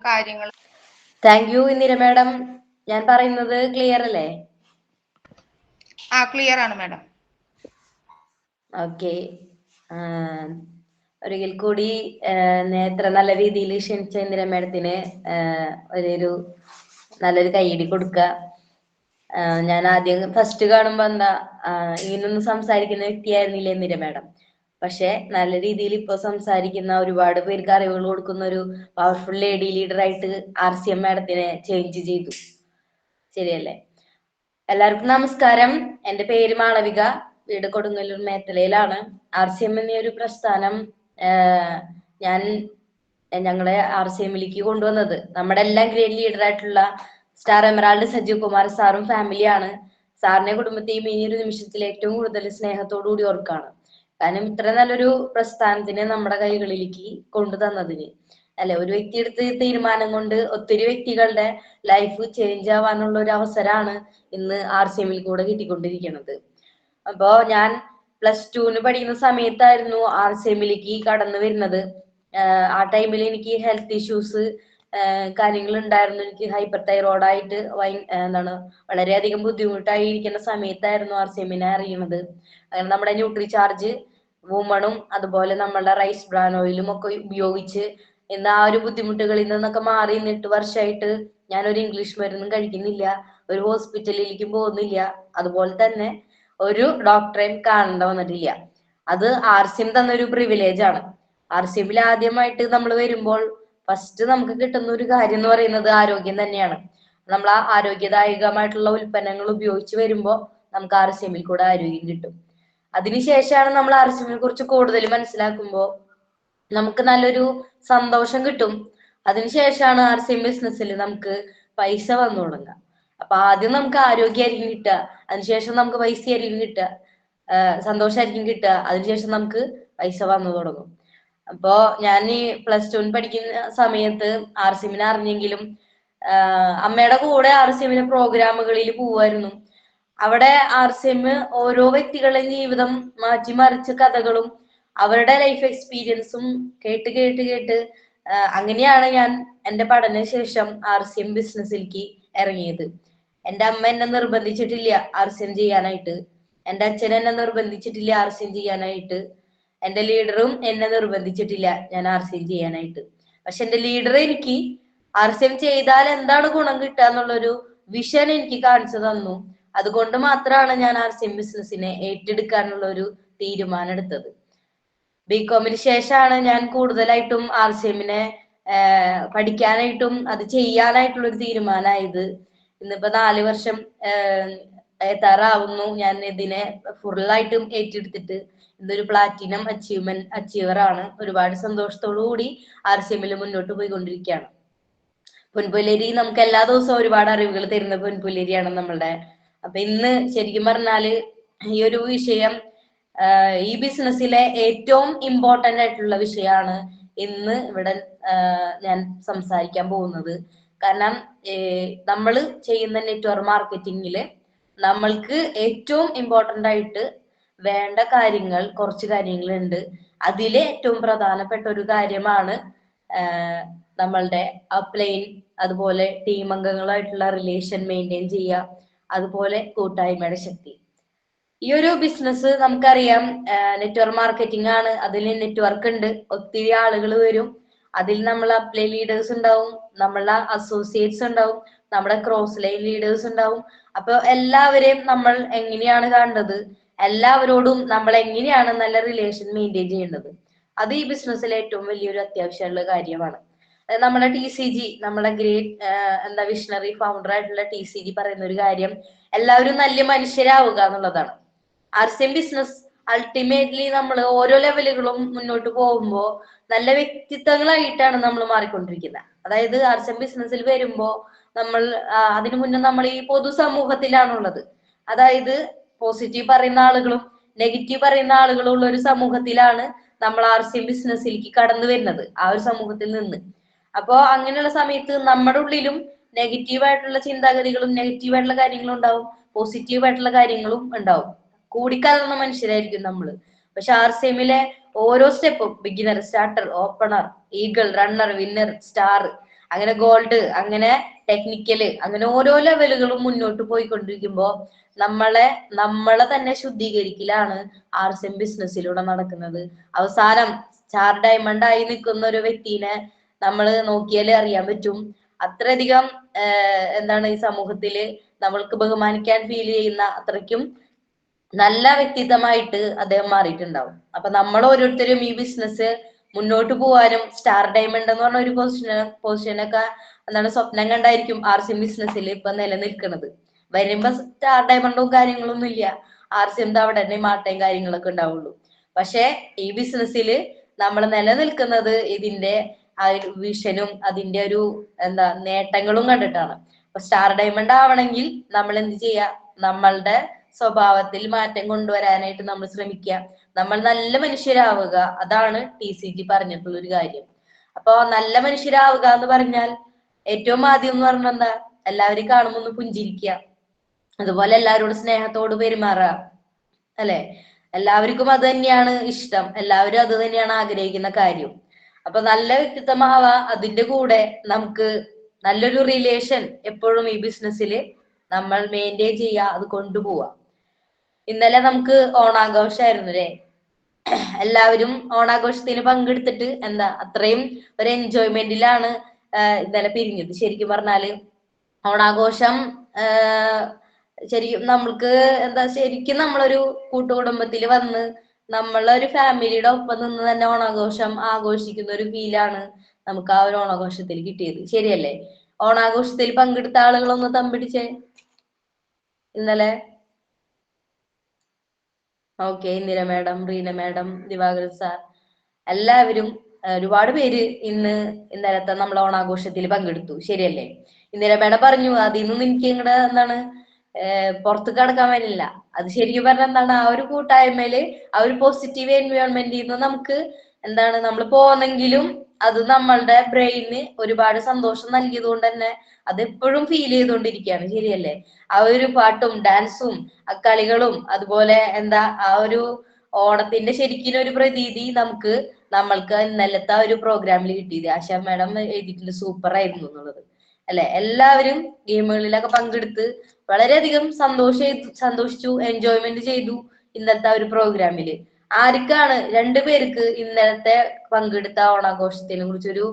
കാര്യങ്ങൾ. Thank you Indira madam. ഞാൻ പറയുന്നത് ക്ലിയർ അല്ലേ? ക്ലിയർ ആണ് മാഡം. ഓക്കെ. ഒരിക്കൽ കൂടി ഇത്ര നല്ല രീതിയിൽ ക്ഷണിച്ച ഇന്ദിര മാഡത്തിന് ഒരു നല്ലൊരു കൈയടി കൊടുക്കുക. ഞാൻ ആദ്യം ഫസ്റ്റ് കാണുമ്പോ ഇങ്ങനൊന്നും സംസാരിക്കുന്ന വ്യക്തിയായിരുന്നില്ല ഇന്ദിര മാഡം. പക്ഷെ നല്ല രീതിയിൽ ഇപ്പൊ സംസാരിക്കുന്ന, ഒരുപാട് പേർക്ക് അറിവുകൾ കൊടുക്കുന്ന ഒരു പവർഫുൾ ലേഡി ലീഡർ ആയിട്ട് RCM മാഡത്തിനെ ചേഞ്ച് ചെയ്തു. ശരിയല്ലേ? എല്ലാവർക്കും നമസ്കാരം. എന്റെ പേര് മാളവിക. വീട് കൊടുങ്ങല്ലൂർ മേത്തലയിലാണ്. RCM എന്ന ഒരു പ്രസ്ഥാനം ഞങ്ങളെ RCMലേക്ക് കൊണ്ടുവന്നത് നമ്മുടെ എല്ലാം ഗ്രേറ്റ് ലീഡർ ആയിട്ടുള്ള സ്റ്റാർ എമറാൾഡ് സജീവ് കുമാർ സാറും ഫാമിലിയാണ്. സാറിനെ കുടുംബത്തെയും ഈ ഒരു നിമിഷത്തിൽ ഏറ്റവും കൂടുതൽ സ്നേഹത്തോടു കൂടി ഓർക്കാണ്. കാരണം ഇത്ര നല്ലൊരു പ്രസ്ഥാനത്തിനെ നമ്മുടെ കൈകളിലേക്ക് കൊണ്ടുതന്നതിന്, അല്ലെ, ഒരു വ്യക്തി എടുത്ത് തീരുമാനം കൊണ്ട് ഒത്തിരി വ്യക്തികളുടെ ലൈഫ് ചേഞ്ച് ആവാനുള്ള ഒരു അവസരമാണ് ഇന്ന് RCMൽ കൂടെ കിട്ടിക്കൊണ്ടിരിക്കുന്നത്. അപ്പോ ഞാൻ +2 പഠിക്കുന്ന സമയത്തായിരുന്നു RCMലേക്ക് കടന്നു വരുന്നത്. ആ ടൈമിൽ എനിക്ക് ഹെൽത്ത് ഇഷ്യൂസ് കാര്യങ്ങൾ ഉണ്ടായിരുന്നു. എനിക്ക് ഹൈപ്പർ തൈറോയിഡായിട്ട് വളരെയധികം ബുദ്ധിമുട്ടായിരിക്കുന്ന സമയത്തായിരുന്നു RCMനെ അറിയുന്നത്. അങ്ങനെ നമ്മുടെ ന്യൂട്രി ചാർജ് വുമണും അതുപോലെ നമ്മളുടെ റൈസ് ബ്രാൻ ഓയിലും ഒക്കെ ഉപയോഗിച്ച് ഇന്ന് ആ ഒരു ബുദ്ധിമുട്ടുകളിൽ നിന്നൊക്കെ മാറി 8 വർഷമായിട്ട് ഞാൻ ഒരു ഇംഗ്ലീഷ് മരുന്നും കഴിക്കുന്നില്ല, ഒരു ഹോസ്പിറ്റലിലേക്കും പോകുന്നില്ല, അതുപോലെ തന്നെ ഒരു ഡോക്ടറെയും കാണേണ്ട വന്നിട്ടില്ല. അത് RCM തന്നൊരു പ്രിവിലേജ് ആണ്. RCMൽ ആദ്യമായിട്ട് നമ്മൾ വരുമ്പോൾ ഫസ്റ്റ് നമുക്ക് കിട്ടുന്ന ഒരു കാര്യം എന്ന് പറയുന്നത് ആരോഗ്യം തന്നെയാണ്. നമ്മൾ ആ ആരോഗ്യദായകമായിട്ടുള്ള ഉൽപ്പന്നങ്ങൾ ഉപയോഗിച്ച് വരുമ്പോൾ നമുക്ക് RCMൽ കൂടെ ആരോഗ്യം കിട്ടും. അതിനുശേഷമാണ് നമ്മൾ RCMനെ കുറിച്ച് കൂടുതൽ മനസ്സിലാക്കുമ്പോൾ നമുക്ക് നല്ലൊരു സന്തോഷം കിട്ടും. അതിനുശേഷമാണ് RCM ബിസിനസ്സിൽ നമുക്ക് പൈസ വന്നു തുടങ്ങുക. അപ്പൊ ആദ്യം നമുക്ക് ആരോഗ്യമായിരിക്കും കിട്ടുക, അതിനുശേഷം നമുക്ക് പൈസ ആയിരിക്കും കിട്ടുക, സന്തോഷമായിരിക്കും കിട്ടുക, അതിനുശേഷം നമുക്ക് പൈസ വന്നു തുടങ്ങും. അപ്പോ ഞാൻ ഈ +2 പഠിക്കുന്ന സമയത്ത് RCMനെ അറിഞ്ഞെങ്കിലും അമ്മയുടെ കൂടെ RCMന്റെ പ്രോഗ്രാമുകളിൽ പോവായിരുന്നു. അവിടെ RCM ഓരോ വ്യക്തികളുടെയും ജീവിതം മാറ്റിമറിച്ച കഥകളും അവരുടെ ലൈഫ് എക്സ്പീരിയൻസും കേട്ട് കേട്ട് കേട്ട് അങ്ങനെയാണ് ഞാൻ എൻ്റെ പഠനശേഷം RCM ബിസിനസ്സിലേക്ക് ഇറങ്ങിയത്. എൻ്റെ അമ്മ എന്നെ നിർബന്ധിച്ചിട്ടില്ല RCM ചെയ്യാനായിട്ട്, എൻ്റെ അച്ഛൻ എന്നെ നിർബന്ധിച്ചിട്ടില്ല RCM ചെയ്യാനായിട്ട്, എൻ്റെ ലീഡറും എന്നെ നിർബന്ധിച്ചിട്ടില്ല ഞാൻ RCM ചെയ്യാനായിട്ട്. പക്ഷെ എൻ്റെ ലീഡർ എനിക്ക് RCM ചെയ്താൽ എന്താണ് ഗുണം കിട്ടുക എന്നുള്ളൊരു വിഷൻ എനിക്ക് കാണിച്ചു തന്നു. അതുകൊണ്ട് മാത്രമാണ് ഞാൻ RCM ബിസിനസ്സിനെ ഏറ്റെടുക്കാനുള്ള ഒരു തീരുമാനം എടുത്തത്. BComന് ശേഷമാണ് ഞാൻ കൂടുതലായിട്ടും RCMനെ പഠിക്കാനായിട്ടും അത് ചെയ്യാനായിട്ടുള്ള ഒരു തീരുമാനമായത്. ഇന്നിപ്പോ 4 വർഷം എത്താറാവുന്നു ഞാൻ ഇതിനെ ഫുള്ളായിട്ടും ഏറ്റെടുത്തിട്ട്. ഇതൊരു പ്ലാറ്റിനം അച്ചീവർ ആണ്. ഒരുപാട് സന്തോഷത്തോടു കൂടി RCMൽ മുന്നോട്ട് പോയിക്കൊണ്ടിരിക്കുകയാണ്. പൊൻപുലരി നമുക്ക് എല്ലാ ദിവസവും ഒരുപാട് അറിവുകൾ തരുന്ന പൊൻപുലരിയാണ് നമ്മളുടെ. അപ്പൊ ഇന്ന് ശരിക്കും പറഞ്ഞാല് ഈ ഒരു വിഷയം ഈ ബിസിനസ്സിലെ ഏറ്റവും ഇമ്പോർട്ടന്റ് ആയിട്ടുള്ള വിഷയമാണ് ഇന്ന് ഇവിടെ ഞാൻ സംസാരിക്കാൻ പോകുന്നത്. കാരണം നമ്മൾ ചെയ്യുന്ന നെറ്റ്വർക്ക് മാർക്കറ്റിംഗില് നമ്മൾക്ക് ഏറ്റവും ഇമ്പോർട്ടന്റ് ആയിട്ട് വേണ്ട കുറച്ച് കാര്യങ്ങളുണ്ട്. അതിലെ ഏറ്റവും പ്രധാനപ്പെട്ട ഒരു കാര്യമാണ് നമ്മളുടെ അപ്ലൈൻ, അതുപോലെ ടീം അംഗങ്ങളായിട്ടുള്ള റിലേഷൻ മെയിൻറ്റെയിൻ ചെയ്യുക, അതുപോലെ കൂട്ടായ്മയുടെ ശക്തി. ഈ ഒരു ബിസിനസ് നമുക്കറിയാം നെറ്റ്വർക്ക് മാർക്കറ്റിംഗ് ആണ്. അതിൽ നെറ്റ്വർക്ക് ഉണ്ട്, ഒത്തിരി ആളുകൾ വരും. അതിൽ നമ്മൾ അപ്ലൈ ലീഡേഴ്സ് ഉണ്ടാവും, നമ്മളെ അസോസിയേറ്റ്സ് ഉണ്ടാവും, നമ്മുടെ ക്രോസ് ലൈൻ ലീഡേഴ്സ് ഉണ്ടാവും. അപ്പൊ എല്ലാവരെയും നമ്മൾ എങ്ങനെയാണ് കാണേണ്ടത്, എല്ലാവരോടും നമ്മൾ എങ്ങനെയാണ് നല്ല റിലേഷൻ മെയിൻറ്റെയിൻ ചെയ്യേണ്ടത്, അത് ഈ ബിസിനസ്സിലെ ഏറ്റവും വലിയൊരു അത്യാവശ്യമുള്ള കാര്യമാണ്. നമ്മുടെ TCG, നമ്മുടെ ഗ്രേറ്റ് വിഷണറി ഫൗണ്ടർ ആയിട്ടുള്ള TCG പറയുന്ന ഒരു കാര്യം എല്ലാവരും നല്ല മനുഷ്യരാവുക എന്നുള്ളതാണ്. RCM ബിസിനസ് അൾട്ടിമേറ്റ്ലി നമ്മൾ ഓരോ ലെവലുകളും മുന്നോട്ട് പോകുമ്പോൾ നല്ല വ്യക്തിത്വങ്ങളായിട്ടാണ് നമ്മൾ മാറിക്കൊണ്ടിരിക്കുന്നത്. അതായത് RCM ബിസിനസ്സിൽ വരുമ്പോൾ നമ്മൾ അതിനു മുന്നേ നമ്മൾ ഈ പൊതുസമൂഹത്തിലാണുള്ളത്. അതായത് പോസിറ്റീവ് പറയുന്ന ആളുകളും നെഗറ്റീവ് പറയുന്ന ആളുകളും ഉള്ള ഒരു സമൂഹത്തിലാണ് നമ്മൾ RCM ബിസിനസ്സിലേക്ക് കടന്നു വരുന്നത്, ആ ഒരു സമൂഹത്തിൽ നിന്ന്. അപ്പോ അങ്ങനെയുള്ള സമയത്ത് നമ്മുടെ ഉള്ളിലും നെഗറ്റീവായിട്ടുള്ള ചിന്താഗതികളും നെഗറ്റീവായിട്ടുള്ള കാര്യങ്ങളും ഉണ്ടാവും, പോസിറ്റീവായിട്ടുള്ള കാര്യങ്ങളും ഉണ്ടാവും. കൂടിക്കലർന്ന മനുഷ്യരായിരിക്കും നമ്മള്. പക്ഷെ RCMലെ ഓരോ സ്റ്റെപ്പും beginner, starter, opener, eagle, runner, winner, star, അങ്ങനെ ഗോൾഡ്, അങ്ങനെ ടെക്നിക്കല്, അങ്ങനെ ഓരോ ലെവലുകളും മുന്നോട്ട് പോയിക്കൊണ്ടിരിക്കുമ്പോ നമ്മളെ തന്നെ ശുദ്ധീകരിക്കലാണ് RCM ബിസിനസ്സിലൂടെ നടക്കുന്നത്. അവസാനം സ്റ്റാർ ഡയമണ്ട് ആയി നിൽക്കുന്ന ഒരു വ്യക്തിനെ നമ്മൾ നോക്കിയാലേ അറിയാൻ പറ്റും. അത്രയധികം എന്താണ് ഈ സമൂഹത്തില് നമ്മൾക്ക് ബഹുമാനിക്കാൻ ഫീൽ ചെയ്യുന്ന അത്രയ്ക്കും നല്ല വ്യക്തിത്വമായിട്ട് അദ്ദേഹം മാറിയിട്ടുണ്ടാവും. അപ്പൊ നമ്മൾ ഓരോരുത്തരും ഈ ബിസിനസ് മുന്നോട്ട് പോവാനും സ്റ്റാർ ഡയമണ്ട് എന്ന് പറഞ്ഞ ഒരു പൊസിഷനൊക്കെ എന്താണ് സ്വപ്നം കണ്ടായിരിക്കും RCM ബിസിനസ്സിൽ ഇപ്പൊ നിലനിൽക്കുന്നത്. വരുമ്പോ സ്റ്റാർ ഡയമണ്ടും കാര്യങ്ങളൊന്നും ഇല്ല, RCM അവിടെ തന്നെ മാറ്റയും കാര്യങ്ങളൊക്കെ ഉണ്ടാവുള്ളൂ. പക്ഷെ ഈ ബിസിനസ്സിൽ നമ്മൾ നിലനിൽക്കുന്നത് ഇതിന്റെ ആ ഒരു വിഷനും അതിന്റെ ഒരു നേട്ടങ്ങളും കണ്ടിട്ടാണ്. അപ്പൊ സ്റ്റാർ ഡയമണ്ട് ആവണമെങ്കിൽ നമ്മൾ എന്ത് ചെയ്യാ, നമ്മളുടെ സ്വഭാവത്തിൽ മാറ്റം കൊണ്ടുവരാനായിട്ട് നമ്മൾ ശ്രമിക്കുക, നമ്മൾ നല്ല മനുഷ്യരാവുക. അതാണ് TCG പറഞ്ഞിട്ടുള്ള ഒരു കാര്യം. അപ്പൊ നല്ല മനുഷ്യരാവുക എന്ന് പറഞ്ഞാൽ ഏറ്റവും ആദ്യം എന്ന് പറഞ്ഞാൽ എന്താ, എല്ലാവരും കാണുമ്പോൾ ഒന്ന് പുഞ്ചിരിക്കുക, അതുപോലെ എല്ലാവരോടും സ്നേഹത്തോട് പെരുമാറുക, അല്ലെ? എല്ലാവർക്കും അത് തന്നെയാണ് ഇഷ്ടം, എല്ലാവരും അത് തന്നെയാണ് ആഗ്രഹിക്കുന്ന കാര്യം. അപ്പൊ നല്ല വ്യക്തിത്വമാവാ, അതിന്റെ കൂടെ നമുക്ക് നല്ലൊരു റിലേഷൻ എപ്പോഴും ഈ ബിസിനസ്സിൽ നമ്മൾ മെയിൻറ്റെയിൻ ചെയ്യുക, അത് കൊണ്ടുപോവാ. ഇന്നലെ നമുക്ക് ഓണാഘോഷമായിരുന്നു അല്ലേ? എല്ലാവരും ഓണാഘോഷത്തിന് പങ്കെടുത്തിട്ട് അത്രയും ഒരു എൻജോയ്മെന്റിലാണ് ഇന്നലെ പിരിഞ്ഞത്. ശരിക്കും പറഞ്ഞാല് ഓണാഘോഷം ശരിക്കും നമ്മൾക്ക് ശരിക്കും നമ്മളൊരു കൂട്ടുകുടുംബത്തിൽ വന്ന് നമ്മളൊരു ഫാമിലിയുടെ ഒപ്പം നിന്ന് തന്നെ ഓണാഘോഷം ആഘോഷിക്കുന്ന ഒരു ഫീലാണ് നമുക്ക് ആ ഒരു ഓണാഘോഷത്തിൽ കിട്ടിയത്. ശരിയല്ലേ? ഓണാഘോഷത്തിൽ പങ്കെടുത്ത ആളുകളൊന്ന് തമ്പിടിച്ചേ ഇന്നലെ. Okay, Indira madam, Reena madam, Divakaran sir, എല്ലാവരും ഒരുപാട് പേര് ഇന്നലത്തെ നമ്മളെ ഓണാഘോഷത്തിൽ പങ്കെടുത്തു. ശരിയല്ലേ? ഇന്ദിര മാഡം പറഞ്ഞു അതിൽ നിന്നും എനിക്ക് ഇങ്ങടെ പുറത്ത് കടക്കാൻ പറ്റില്ല. അത് ശരിക്കും പറഞ്ഞാൽ ആ ഒരു കൂട്ടായ്മയില് ആ ഒരു പോസിറ്റീവ് എൻവയോൺമെന്റിൽ നിന്ന് നമുക്ക് നമ്മൾ പോന്നെങ്കിലും അത് നമ്മളുടെ ബ്രെയിന് ഒരുപാട് സന്തോഷം നൽകിയത് കൊണ്ട് തന്നെ അത് എപ്പോഴും ഫീൽ ചെയ്തുകൊണ്ടിരിക്കുകയാണ്. ശരിയല്ലേ? ആ ഒരു പാട്ടും ഡാൻസും ആ കളികളും അതുപോലെ ആ ഒരു ഓണത്തിന്റെ ശരിക്കും ഒരു പ്രതീതി നമ്മൾക്ക് ഇന്നലത്തെ ആ ഒരു പ്രോഗ്രാമിൽ കിട്ടിയത്. ആശാ മാഡം എഴുതിയിട്ടുണ്ട്, സൂപ്പർ ആയിരുന്നു എന്നുള്ളത്, അല്ലെ? എല്ലാവരും ഗെയിമുകളിലൊക്കെ പങ്കെടുത്ത് വളരെയധികം സന്തോഷിച്ചു, എൻജോയ്മെന്റ് ചെയ്തു ഇന്നത്തെ ഒരു പ്രോഗ്രാമില്. ആർക്കാണ് രണ്ടുപേർക്ക് ഇന്നലത്തെ പങ്കെടുത്ത ഓണാഘോഷത്തിനെ കുറിച്ചൊരു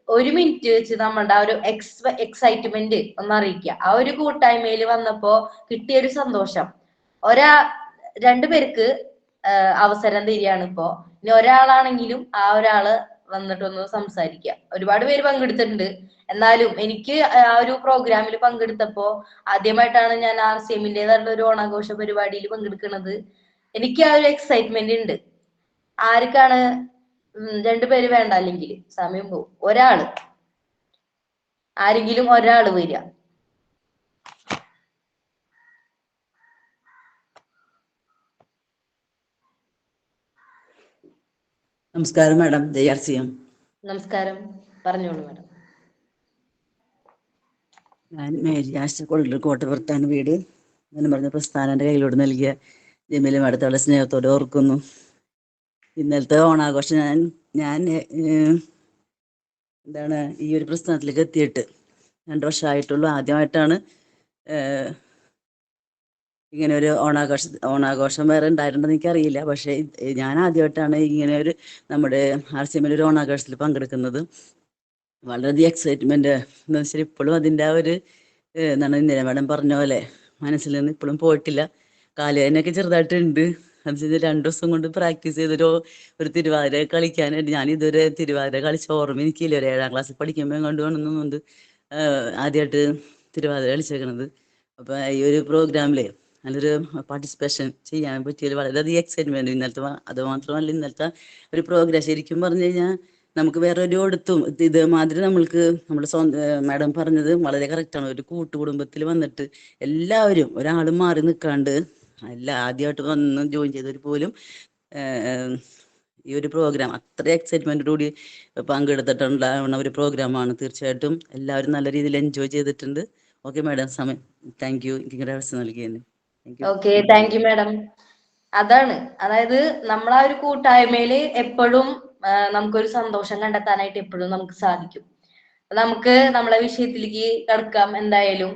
1 മിനിറ്റ് വെച്ച് നമ്മളുടെ ആ ഒരു എക്സൈറ്റ്മെന്റ് ഒന്ന് അറിയിക്കുക. ആ ഒരു കൂട്ടായ്മയിൽ വന്നപ്പോ കിട്ടിയ ഒരു സന്തോഷം. രണ്ടുപേർക്ക് അവസരം തരികയാണ് ഇപ്പോ. ഇനി ഒരാളാണെങ്കിലും ആ ഒരാള് വന്നിട്ടൊന്ന് സംസാരിക്കുക. ഒരുപാട് പേര് പങ്കെടുത്തിട്ടുണ്ട്, എന്നാലും എനിക്ക് ആ ഒരു പ്രോഗ്രാമിൽ പങ്കെടുത്തപ്പോ ആദ്യമായിട്ടാണ് ഞാൻ RCMന്റേതായിട്ടുള്ള ഒരു ഓണാഘോഷ പരിപാടിയിൽ പങ്കെടുക്കുന്നത്. എനിക്ക് ആ ഒരു എക്സൈറ്റ്മെന്റ് ഉണ്ട്. ആർക്കാണ് രണ്ടുപേര് വേണ്ട, അല്ലെങ്കിൽ സമയം പോകും. ആരെങ്കിലും ഒരാള് വരിക. നമസ്കാരം മാഡം, JRCM. നമസ്കാരം, പറഞ്ഞോളൂ മാഡം. ഞാൻ മേരി ആശ കൊള്ളൂർ കോട്ടപുറത്താണ് വീട്. എന്ന് പറഞ്ഞ പ്രസ്ഥാനന്റെ കയ്യിലോട് നൽകിയ ജമീല മാഡത്തോടെ സ്നേഹത്തോടെ ഓർക്കുന്നു. ഇന്നലത്തെ ഓണാഘോഷം ഞാൻ ഈ ഒരു പ്രസ്ഥാനത്തിലേക്ക് എത്തിയിട്ട് 2 വർഷമായിട്ടുള്ളൂ. ആദ്യമായിട്ടാണ് ഇങ്ങനെ ഒരു ഓണാഘോഷം വേറെ ഉണ്ടായിട്ടുണ്ടെന്ന് എനിക്കറിയില്ല. പക്ഷേ ഞാൻ ആദ്യമായിട്ടാണ് ഇങ്ങനെ നമ്മുടെ RCM ഒരു ഓണാഘോഷത്തിൽ പങ്കെടുക്കുന്നത്. വളരെയധികം എക്സൈറ്റ്മെന്റ് എന്ന് വെച്ചാൽ ഇപ്പോഴും അതിൻ്റെ ആ ഒരു ഇന്ദിര മാഡം പറഞ്ഞ പോലെ മനസ്സിൽ നിന്ന് ഇപ്പോഴും പോയിട്ടില്ല. കാലുവേദനയൊക്കെ ചെറുതായിട്ടുണ്ട്. അത് 2 ദിവസം കൊണ്ട് പ്രാക്ടീസ് ചെയ്തൊരു തിരുവാതിര കളിക്കാനായിട്ട്. ഞാൻ ഇതുവരെ തിരുവാതിര കളിച്ച ഓർമ്മ എനിക്കില്ല. ഒരു 7ാം ക്ലാസ്സിൽ പഠിക്കുമ്പോൾ കൊണ്ടുപോകണമെന്നുണ്ട് ആദ്യമായിട്ട് തിരുവാതിര കളിച്ചേക്കണത്. അപ്പൊ ഈ ഒരു പ്രോഗ്രാമില് നല്ലൊരു പാർട്ടിസിപ്പേഷൻ ചെയ്യാൻ പറ്റിയതിൽ വളരെയധികം എക്സൈറ്റ്മെന്റ്. അത് മാത്രമല്ല ഇന്നലത്തെ ഒരു പ്രോഗ്രാം ശരിക്കും പറഞ്ഞു കഴിഞ്ഞാൽ നമുക്ക് വേറെ ഒരു ഇടത്തും ഇതേമാതിരി നമ്മുടെ സ്വന്തം മാഡം പറഞ്ഞത് വളരെ കറക്റ്റാണ്. ഒരു കൂട്ടുകുടുംബത്തിൽ വന്നിട്ട് എല്ലാവരും ഒരാളും മാറി നിൽക്കാണ്ട് ആദ്യമായിട്ട് വന്ന് ജോയിൻ ചെയ്തവർ പോലും ഈ ഒരു പ്രോഗ്രാം അത്ര എക്സൈറ്റ്മെന്റോടുകൂടി പങ്കെടുത്തിട്ടുണ്ടാവുന്ന ഒരു പ്രോഗ്രാമാണ്. തീർച്ചയായിട്ടും എല്ലാവരും നല്ല രീതിയിൽ എൻജോയ് ചെയ്തിട്ടുണ്ട്. ഓക്കെ മാഡം, സമയം താങ്ക് യു എനിക്ക് അവസരം നൽകിയതിന്. Okay, thank you madam. അതായത് നമ്മൾ ആ ഒരു കൂട്ടായ്മയില് എപ്പോഴും നമുക്കൊരു സന്തോഷം കണ്ടെത്താനായിട്ട് എപ്പോഴും നമുക്ക് സാധിക്കും. നമുക്ക് നമ്മളെ വിഷയത്തിലേക്ക് കടക്കാം. എന്തായാലും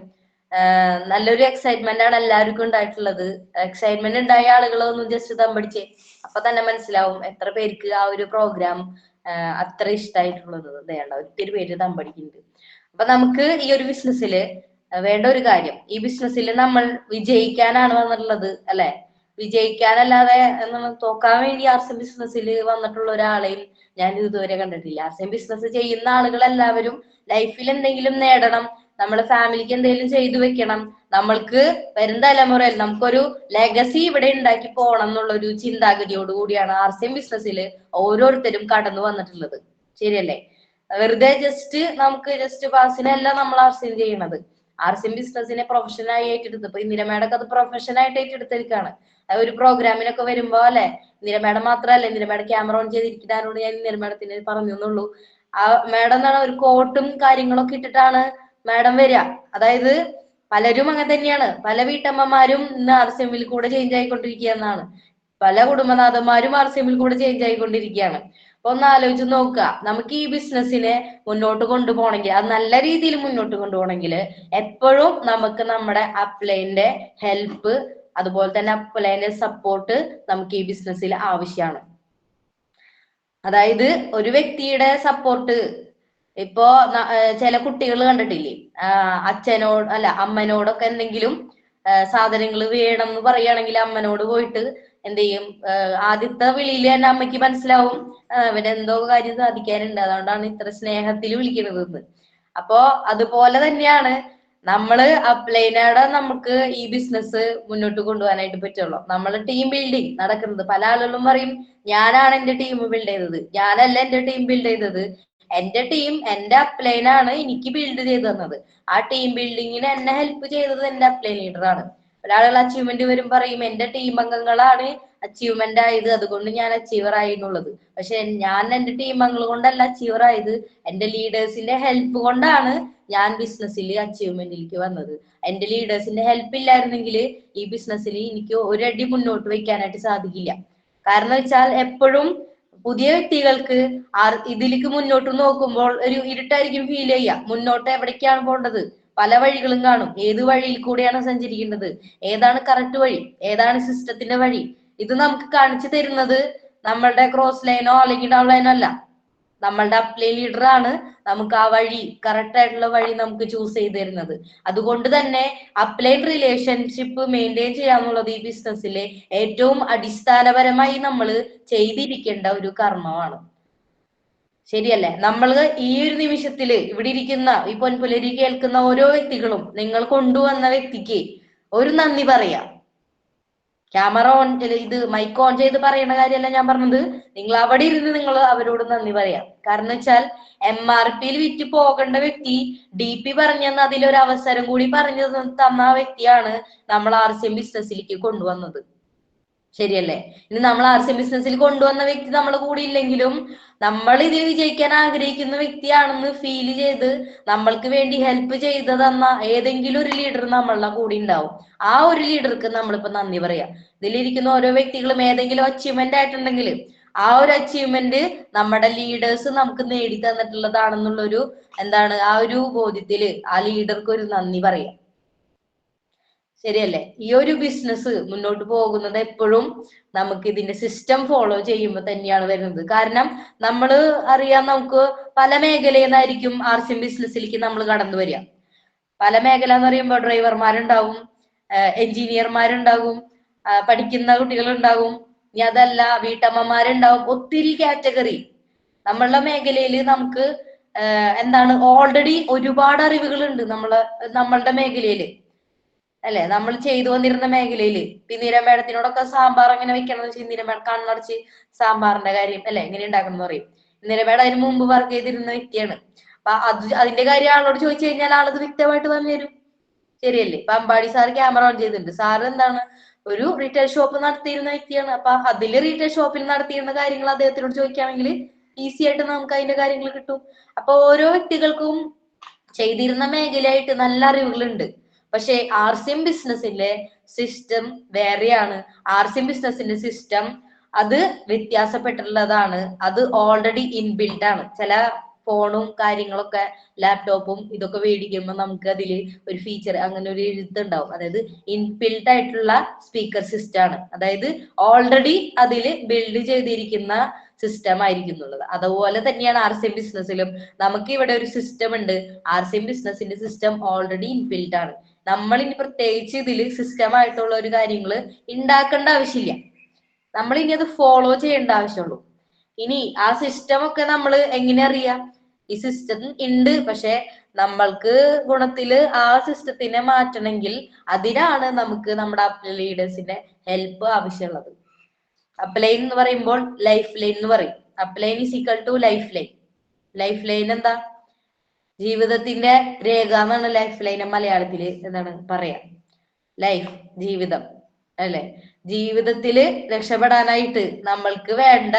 നല്ലൊരു എക്സൈറ്റ്മെന്റ് ആണ് എല്ലാവർക്കും ഉണ്ടായിട്ടുള്ളത്. എക്സൈറ്റ്മെന്റ് ഉണ്ടായ ആളുകളൊന്നും ജസ്റ്റ് തമ്പടിച്ചേ, അപ്പൊ തന്നെ മനസ്സിലാവും എത്ര പേർക്ക് ആ ഒരു പ്രോഗ്രാം അത്ര ഇഷ്ടമായിട്ടുള്ളത്. വേണ്ട ഒത്തിരി പേര് തമ്പടിക്കുന്നുണ്ട്. അപ്പൊ നമുക്ക് ഈ ഒരു ബിസിനസ്സില് വേണ്ട ഒരു കാര്യം, ഈ ബിസിനസ്സിൽ നമ്മൾ വിജയിക്കാനാണ് വന്നിട്ടുള്ളത് അല്ലെ. വിജയിക്കാനല്ലാതെ തോക്കാൻ വേണ്ടി ആർട്സ് ബിസിനസ്സിൽ വന്നിട്ടുള്ള ഒരാളെയും ഞാൻ ഇതുവരെ കണ്ടിട്ടില്ല. ആർട്സ് ബിസിനസ് ചെയ്യുന്ന ആളുകൾ എല്ലാവരും ലൈഫിൽ എന്തെങ്കിലും നേടണം, നമ്മളെ ഫാമിലിക്ക് എന്തെങ്കിലും ചെയ്തു വെക്കണം, നമ്മൾക്ക് വരും തലമുറയിൽ നമുക്കൊരു ലെഗസി ഇവിടെ ഉണ്ടാക്കി പോകണം എന്നുള്ള ഒരു ചിന്താഗതിയോട് കൂടിയാണ് ആർട്സ് ബിസിനസ്സിൽ ഓരോരുത്തരും കടന്നു വന്നിട്ടുള്ളത്. ശരിയല്ലേ? വെറുതെ നമുക്ക് ജസ്റ്റ് പാസിനല്ല നമ്മൾ ആർട്സ് ചെയ്യണത്. ആർട്സ് ബിസിനസിനെ പ്രൊഫഷനായി ഏറ്റെടുത്ത്, ഇപ്പൊ ഇന്ദിര മേഡം അത് പ്രൊഫഷനായിട്ട് ഏറ്റെടുത്തിരിക്കുകയാണ്. ഒരു പ്രോഗ്രാമിനൊക്കെ വരുമ്പോ അല്ലെ, ഇന്ദിര മേഡം മാത്രമല്ല, ഇന്ദിര മേഡം ക്യാമറ ഓൺ ചെയ്തിരിക്കുന്നതിനോട് ഞാൻ ഇന്ദിര മേഡത്തിന് പറഞ്ഞു എന്നുള്ളൂ. ആ മേഡം എന്താണ് ഒരു കോട്ടും കാര്യങ്ങളൊക്കെ ഇട്ടിട്ടാണ് മാഡം വരിക. അതായത് പലരും അങ്ങനെ തന്നെയാണ്. പല വീട്ടമ്മമാരും ഇന്ന് ആർസിഎമ്മിൽ കൂടെ ചേഞ്ച് ആയിക്കൊണ്ടിരിക്കുക എന്നാണ്. പല കുടുംബനാഥന്മാരും ആർസിഎമ്മിൽ കൂടെ ചേഞ്ച് ആയിക്കൊണ്ടിരിക്കുകയാണ്. അപ്പൊ ഒന്ന് ആലോചിച്ച് നോക്കുക, നമുക്ക് ഈ ബിസിനസ്സിനെ മുന്നോട്ട് കൊണ്ടുപോകണമെങ്കിൽ, അത് നല്ല രീതിയിൽ മുന്നോട്ട് കൊണ്ടുപോകണമെങ്കിൽ എപ്പോഴും നമുക്ക് നമ്മുടെ അപ്ലൈന്റെ ഹെൽപ്പ്, അതുപോലെ തന്നെ അപ്ലൈന്റെ സപ്പോർട്ട് നമുക്ക് ഈ ബിസിനസ്സിൽ ആവശ്യമാണ്. അതായത് ഒരു വ്യക്തിയുടെ സപ്പോർട്ട്, ഇപ്പോ ചില കുട്ടികൾ കണ്ടിട്ടില്ലേ, അച്ഛനോട് അല്ല അമ്മനോടൊക്കെ എന്തെങ്കിലും സാധനങ്ങൾ വേണം എന്ന് പറയുകയാണെങ്കിൽ അമ്മനോട് പോയിട്ട് എന്ത് ചെയ്യും, ആദ്യത്തെ വിളിയിൽ തന്നെ അമ്മയ്ക്ക് മനസ്സിലാവും അവനെന്തോ കാര്യം സാധിക്കാനുണ്ട്, അതുകൊണ്ടാണ് ഇത്ര സ്നേഹത്തിൽ വിളിക്കുന്നത്. അപ്പോ അതുപോലെ തന്നെയാണ് നമ്മള് അപ്ലൈനോടെ നമുക്ക് ഈ ബിസിനസ് മുന്നോട്ട് കൊണ്ടുപോകാനായിട്ട് പറ്റുള്ളൂ. നമ്മൾ ടീം ബിൽഡിങ് നടക്കുന്നത്. പല ആളുകളും പറയും ഞാനാണ് എന്റെ ടീം ബിൽഡ് ചെയ്തത്. ഞാനല്ല എന്റെ ടീം ബിൽഡ് ചെയ്തത്, എന്റെ ടീം എന്റെ അപ്ലൈനാണ് എനിക്ക് ബിൽഡ് ചെയ്ത് തന്നത്. ആ ടീം ബിൽഡിങ്ങിന് എന്നെ ഹെൽപ്പ് ചെയ്തത് എന്റെ അപ്ലൈൻ ലീഡറാണ്. ഒരാളുകൾ അച്ചീവ്മെന്റ് വരും പറയും എന്റെ ടീം അംഗങ്ങളാണ് അച്ചീവ്മെന്റ് ആയത്, അതുകൊണ്ട് ഞാൻ അച്ചീവർ ആയി എന്നുള്ളത്. പക്ഷെ ഞാൻ എന്റെ ടീം അംഗങ്ങൾ കൊണ്ടല്ല അച്ചീവർ ആയത്, എന്റെ ലീഡേഴ്സിന്റെ ഹെൽപ്പ് കൊണ്ടാണ് ഞാൻ ബിസിനസ്സിൽ അച്ചീവ്മെന്റിലേക്ക് വന്നത്. എന്റെ ലീഡേഴ്സിന്റെ ഹെൽപ്പ് ഇല്ലായിരുന്നെങ്കിൽ ഈ ബിസിനസ്സിൽ എനിക്ക് ഒരടി മുന്നോട്ട് വെക്കാനായിട്ട് സാധിക്കില്ല. കാരണം വെച്ചാൽ എപ്പോഴും പുതിയ വ്യക്തികൾക്ക് ഇതിലേക്ക് മുന്നോട്ട് നോക്കുമ്പോൾ ഒരു ഇരുട്ടായിരിക്കും ഫീൽ ചെയ്യുക. മുന്നോട്ട് എവിടേക്കാണ് പോകേണ്ടത്, പല വഴികളും കാണും. ഏത് വഴിയിൽ കൂടെയാണ് സഞ്ചരിക്കേണ്ടത്, ഏതാണ് കറക്റ്റ് വഴി, ഏതാണ് സിസ്റ്റത്തിന്റെ വഴി, ഇത് നമുക്ക് കാണിച്ചു തരുന്നത് നമ്മളുടെ ക്രോസ് ലൈനോ അല്ലെങ്കിൽ ഡൗൺ ലൈനോ അല്ല, നമ്മളുടെ അപ്ലൈൻ ലീഡർ ആണ് നമുക്ക് ആ വഴി, കറക്റ്റ് ആയിട്ടുള്ള വഴി നമുക്ക് ചൂസ് ചെയ്ത് തരുന്നത്. അതുകൊണ്ട് തന്നെ അപ്ലൈൻ റിലേഷൻഷിപ്പ് മെയിൻറ്റെയിൻ ചെയ്യാന്നുള്ളത് ഈ ബിസിനസ്സിലെ ഏറ്റവും അടിസ്ഥാനപരമായി നമ്മൾ ചെയ്തിരിക്കേണ്ട ഒരു കർമ്മമാണ്. ശരിയല്ലേ? നമ്മൾ ഈ ഒരു നിമിഷത്തില് ഇവിടെ ഇരിക്കുന്ന ഈ പൊൻപുലരി കേൾക്കുന്ന ഓരോ വ്യക്തികളും നിങ്ങൾ കൊണ്ടുവന്ന വ്യക്തിക്ക് ഒരു നന്ദി പറയാ. ക്യാമറ ഓൺ, ഇത് മൈക്ക് ഓൺ ചെയ്ത് പറയുന്ന കാര്യമല്ല ഞാൻ പറഞ്ഞത്, നിങ്ങൾ അവിടെ ഇരുന്ന് നിങ്ങൾ അവരോട് നന്ദി പറയാം. കാരണം വെച്ചാൽ MRP വിറ്റ് പോകേണ്ട വ്യക്തി DP പറഞ്ഞെന്ന് അതിലൊരു അവസരം കൂടി പറഞ്ഞു തന്ന വ്യക്തിയാണ് നമ്മൾ ആർസിഎം ബിസിനസ്സിലേക്ക് കൊണ്ടുവന്നത്. ശരിയല്ലേ? ഇനി നമ്മൾ ആർസിഎം ബിസിനസ്സിൽ കൊണ്ടുവന്ന വ്യക്തി നമ്മളെ കൂടി ഇല്ലെങ്കിലും നമ്മൾ ഇതിൽ വിജയിക്കാൻ ആഗ്രഹിക്കുന്ന വ്യക്തിയാണെന്ന് ഫീൽ ചെയ്ത് നമ്മൾക്ക് വേണ്ടി ഹെൽപ്പ് ചെയ്തു തന്ന ഏതെങ്കിലും ഒരു ലീഡർ നമ്മളുടെ കൂടി ഉണ്ടാവും. ആ ഒരു ലീഡർക്ക് നമ്മളിപ്പോ നന്ദി പറയാം. ഇതിലിരിക്കുന്ന ഓരോ വ്യക്തികളും ഏതെങ്കിലും അച്ചീവ്മെന്റ് ആയിട്ടുണ്ടെങ്കിൽ ആ ഒരു അച്ചീവ്മെന്റ് നമ്മുടെ ലീഡേഴ്സ് നമുക്ക് നേടി തന്നിട്ടുള്ളതാണെന്നുള്ളൊരു ആ ഒരു ബോധ്യത്തില് ആ ലീഡർക്ക് ഒരു നന്ദി പറയാം. ശരിയല്ലേ? ഈ ഒരു ബിസിനസ് മുന്നോട്ട് പോകുന്നത് എപ്പോഴും നമുക്ക് ഇതിന്റെ സിസ്റ്റം ഫോളോ ചെയ്യുമ്പോൾ തന്നെയാണ് വരുന്നത്. കാരണം നമ്മൾ അറിയാം, നമുക്ക് പല മേഖലയിൽ നിന്നായിരിക്കും ആർസിഎം ബിസിനസ്സിലേക്ക് നമ്മൾ കടന്നു വരിക. പല മേഖല എന്ന് പറയുമ്പോൾ ഡ്രൈവർമാരുണ്ടാവും, എഞ്ചിനീയർമാരുണ്ടാകും, പഠിക്കുന്ന കുട്ടികളുണ്ടാകും, ഇനി അതല്ല വീട്ടമ്മമാരുണ്ടാവും, ഒത്തിരി കാറ്റഗറി നമ്മളുടെ മേഖലയിൽ നമുക്ക് ഓൾറെഡി ഒരുപാട് അറിവുകൾ ഉണ്ട് നമ്മളുടെ മേഖലയില് അല്ലെ, നമ്മൾ ചെയ്തു വന്നിരുന്ന മേഖലയില്. ഇന്ദിര മേഡത്തിനോടൊക്കെ സാമ്പാർ എങ്ങനെ വെക്കണം എന്ന് വെച്ചാൽ ഇന്ദിര മേഡം കണ്ണടച്ച് സാമ്പാറിന്റെ കാര്യം അല്ലെ എങ്ങനെ ഉണ്ടാക്കണം പറയും. ഇന്ദിര മേഡം അതിന് മുമ്പ് വർക്ക് ചെയ്തിരുന്ന വ്യക്തിയാണ്. അപ്പൊ അതിന്റെ കാര്യം ആളോട് ചോദിച്ചു കഴിഞ്ഞാൽ ആളത് വ്യക്തമായിട്ട് പറഞ്ഞു തരും. ശരിയല്ലേ? ഇപ്പൊ അമ്പാടി സാർ ക്യാമറ ഓൺ ചെയ്തിട്ടുണ്ട്. സാറ് ഒരു റീറ്റെയിൽ ഷോപ്പ് നടത്തിയിരുന്ന വ്യക്തിയാണ്. അപ്പൊ അതില് റീറ്റെയിൽ ഷോപ്പിൽ നടത്തിയിരുന്ന കാര്യങ്ങൾ അദ്ദേഹത്തിനോട് ചോദിക്കുകയാണെങ്കിൽ ഈസി ആയിട്ട് നമുക്ക് അതിന്റെ കാര്യങ്ങൾ കിട്ടും. അപ്പൊ ഓരോ വ്യക്തികൾക്കും ചെയ്തിരുന്ന മേഖലയായിട്ട് നല്ല അറിവുകളുണ്ട്. പക്ഷെ ആർസിഎം ബിസിനസ്സിന്റെ സിസ്റ്റം വേറെയാണ്. ആർസിഎം ബിസിനസ്സിന്റെ സിസ്റ്റം അത് വ്യത്യാസപ്പെട്ടിട്ടുള്ളതാണ്. അത് ഓൾറെഡി ഇൻബിൽഡ് ആണ്. ചില ഫോണും കാര്യങ്ങളൊക്കെ ലാപ്ടോപ്പും ഇതൊക്കെ മേടിക്കുമ്പോൾ നമുക്ക് അതിൽ ഒരു ഫീച്ചർ അങ്ങനെ ഒരു എഴുത്തുണ്ടാവും. അതായത് ഇൻബിൽഡ് ആയിട്ടുള്ള സ്പീക്കർ സിസ്റ്റം ആണ്. അതായത് ഓൾറെഡി അതിൽ ബിൽഡ് ചെയ്തിരിക്കുന്ന സിസ്റ്റം ആയിരിക്കും എന്നുള്ളത്. അതുപോലെ തന്നെയാണ് RCM ബിസിനസ്സിലും. നമുക്ക് ഇവിടെ ഒരു സിസ്റ്റം ഉണ്ട്. RCM ബിസിനസിന്റെ സിസ്റ്റം ഓൾറെഡി ഇൻബിൽഡ് ആണ്. നമ്മൾ ഇനി പ്രത്യേകിച്ച് ഇതിൽ സിസ്റ്റം ആയിട്ടുള്ള ഒരു കാര്യങ്ങൾ ഉണ്ടാക്കേണ്ട ആവശ്യമില്ല. നമ്മൾ ഇനി അത് ഫോളോ ചെയ്യേണ്ട ആവശ്യമുള്ളൂ. ഇനി ആ സിസ്റ്റം ഒക്കെ നമ്മൾ എങ്ങനെ അറിയാം? ഈ സിസ്റ്റം ഉണ്ട്, പക്ഷെ നമ്മൾക്ക് ഗുണത്തില് ആ സിസ്റ്റത്തിനെ മാറ്റണമെങ്കിൽ അതിനാണ് നമുക്ക് നമ്മുടെ അപ്ലൈ ലീഡേഴ്സിന്റെ ഹെൽപ്പ് ആവശ്യമുള്ളത്. അപ്ലൈൻ എന്ന് പറയുമ്പോൾ ലൈഫ് ലൈൻ എന്ന് പറയും. Upline is equal to life line. Life line എന്താ? ജീവിതത്തിന്റെ രേഖ എന്നാണ് ലൈഫ് ലൈൻ മലയാളത്തില് എന്താണ് പറയാ. ലൈഫ് ജീവിതം അല്ലെ. ജീവിതത്തില് രക്ഷപ്പെടാനായിട്ട് നമ്മൾക്ക് വേണ്ട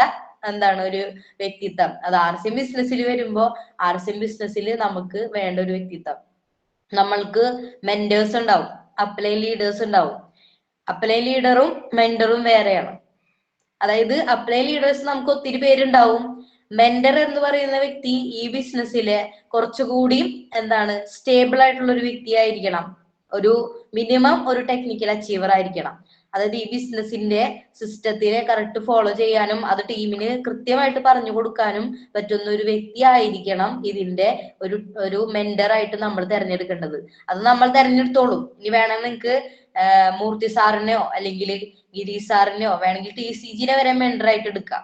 എന്താണ് ഒരു വ്യക്തിത്വം. അത് RCM ബിസിനസ്സിൽ വരുമ്പോ RCM ബിസിനസ്സിൽ നമുക്ക് വേണ്ട ഒരു വ്യക്തിത്വം. നമ്മൾക്ക് മെന്റേഴ്സ് ഉണ്ടാവും, അപ്ലൈ ലീഡേഴ്സ് ഉണ്ടാവും. അപ്ലൈ ലീഡറും മെന്ററും വേറെയാണ്. അതായത് അപ്ലൈ ലീഡേഴ്സ് നമുക്ക് ഒത്തിരി പേരുണ്ടാവും. മെന്റർ എന്ന് പറയുന്ന വ്യക്തി ഈ ബിസിനസ്സിലെ കുറച്ചുകൂടി എന്താണ് സ്റ്റേബിൾ ആയിട്ടുള്ള ഒരു വ്യക്തി ആയിരിക്കണം. ഒരു മിനിമം ഒരു ടെക്നിക്കൽ അച്ചീവർ ആയിരിക്കണം. അതായത് ഈ ബിസിനസിന്റെ സിസ്റ്റത്തിനെ കറക്റ്റ് ഫോളോ ചെയ്യാനും അത് ടീമിന് കൃത്യമായിട്ട് പറഞ്ഞു കൊടുക്കാനും പറ്റുന്ന ഒരു വ്യക്തി ആയിരിക്കണം ഇതിന്റെ ഒരു മെന്റർ ആയിട്ട് നമ്മൾ തിരഞ്ഞെടുക്കേണ്ടത്. അത് നമ്മൾ തിരഞ്ഞെടുത്തോളും. ഇനി വേണമെങ്കിൽ നിങ്ങൾക്ക് മൂർത്തി സാറിനെയോ അല്ലെങ്കിൽ ഗിരീഷ് സാറിനെയോ വേണമെങ്കിൽ TCGനെ വരെ മെന്റർ ആയിട്ട് എടുക്കാം.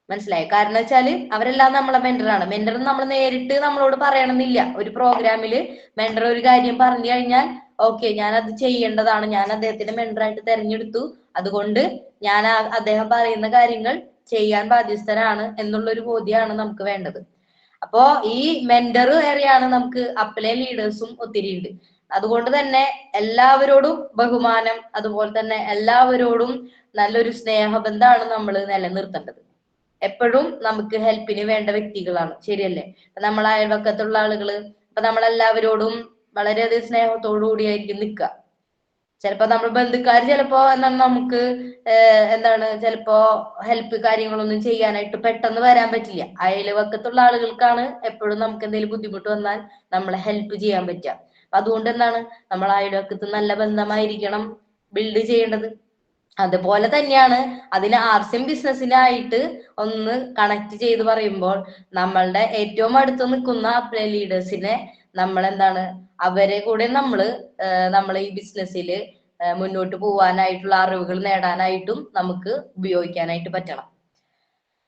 മനസ്സിലായി? കാരണം വെച്ചാല് അവരെല്ലാം നമ്മളെ മെന്ററാണ്. മെന്റർ നമ്മൾ നേരിട്ട് നമ്മളോട് പറയണമെന്നില്ല. ഒരു പ്രോഗ്രാമില് മെന്റർ ഒരു കാര്യം പറഞ്ഞു കഴിഞ്ഞാൽ ഓക്കെ ഞാൻ അത് ചെയ്യേണ്ടതാണ്, ഞാൻ അദ്ദേഹത്തിന്റെ മെന്ററായിട്ട് തെരഞ്ഞെടുത്തു, അതുകൊണ്ട് ഞാൻ അദ്ദേഹം പറയുന്ന കാര്യങ്ങൾ ചെയ്യാൻ ബാധ്യസ്ഥനാണ് എന്നുള്ളൊരു ബോധ്യമാണ് നമുക്ക് വേണ്ടത്. അപ്പോ ഈ മെന്റർ ഏറെയാണ് നമുക്ക് അപ്ലൈ ലീഡേഴ്സും ഒത്തിരി ഉണ്ട്. അതുകൊണ്ട് തന്നെ എല്ലാവരോടും ബഹുമാനം, അതുപോലെ തന്നെ എല്ലാവരോടും നല്ലൊരു സ്നേഹബന്ധമാണ് നമ്മൾ നിലനിർത്തേണ്ടത്. എപ്പോഴും നമുക്ക് ഹെൽപ്പിന് വേണ്ട വ്യക്തികളാണ്. ശരിയല്ലേ? നമ്മളെ അയൽവക്കത്തുള്ള ആളുകള് ഇപ്പൊ നമ്മളെല്ലാവരോടും വളരെയധികം സ്നേഹത്തോടു കൂടിയായിരിക്കും നിൽക്കുക. ചിലപ്പോ നമ്മൾ ബന്ധുക്കാർ ചിലപ്പോ എന്താണ് നമുക്ക് എന്താണ് ചിലപ്പോ ഹെൽപ്പ് കാര്യങ്ങളൊന്നും ചെയ്യാനായിട്ട് പെട്ടെന്ന് വരാൻ പറ്റില്ല. അയൽവക്കത്തുള്ള ആളുകൾക്കാണ് എപ്പോഴും നമുക്ക് എന്തെങ്കിലും ബുദ്ധിമുട്ട് വന്നാൽ നമ്മളെ ഹെൽപ്പ് ചെയ്യാൻ പറ്റുക. അപ്പൊ അതുകൊണ്ട് എന്താണ് നമ്മൾ അയൽവക്കത്ത് നല്ല ബന്ധമായിരിക്കണം ബിൽഡ് ചെയ്യേണ്ടത്. അതുപോലെ തന്നെയാണ് അതിന് RCM ബിസിനസ്സിനായിട്ട് ഒന്ന് കണക്ട് ചെയ്ത് പറയുമ്പോൾ നമ്മളുടെ ഏറ്റവും അടുത്ത് നിൽക്കുന്ന അപ്ലൈ ലീഡേഴ്സിനെ നമ്മൾ എന്താണ് അവരെ കൂടെ നമ്മൾ ഈ ബിസിനസ്സിൽ മുന്നോട്ട് പോവാനായിട്ടുള്ള അറിവുകൾ നേടാനായിട്ടും നമുക്ക് ഉപയോഗിക്കാനായിട്ട് പറ്റണം.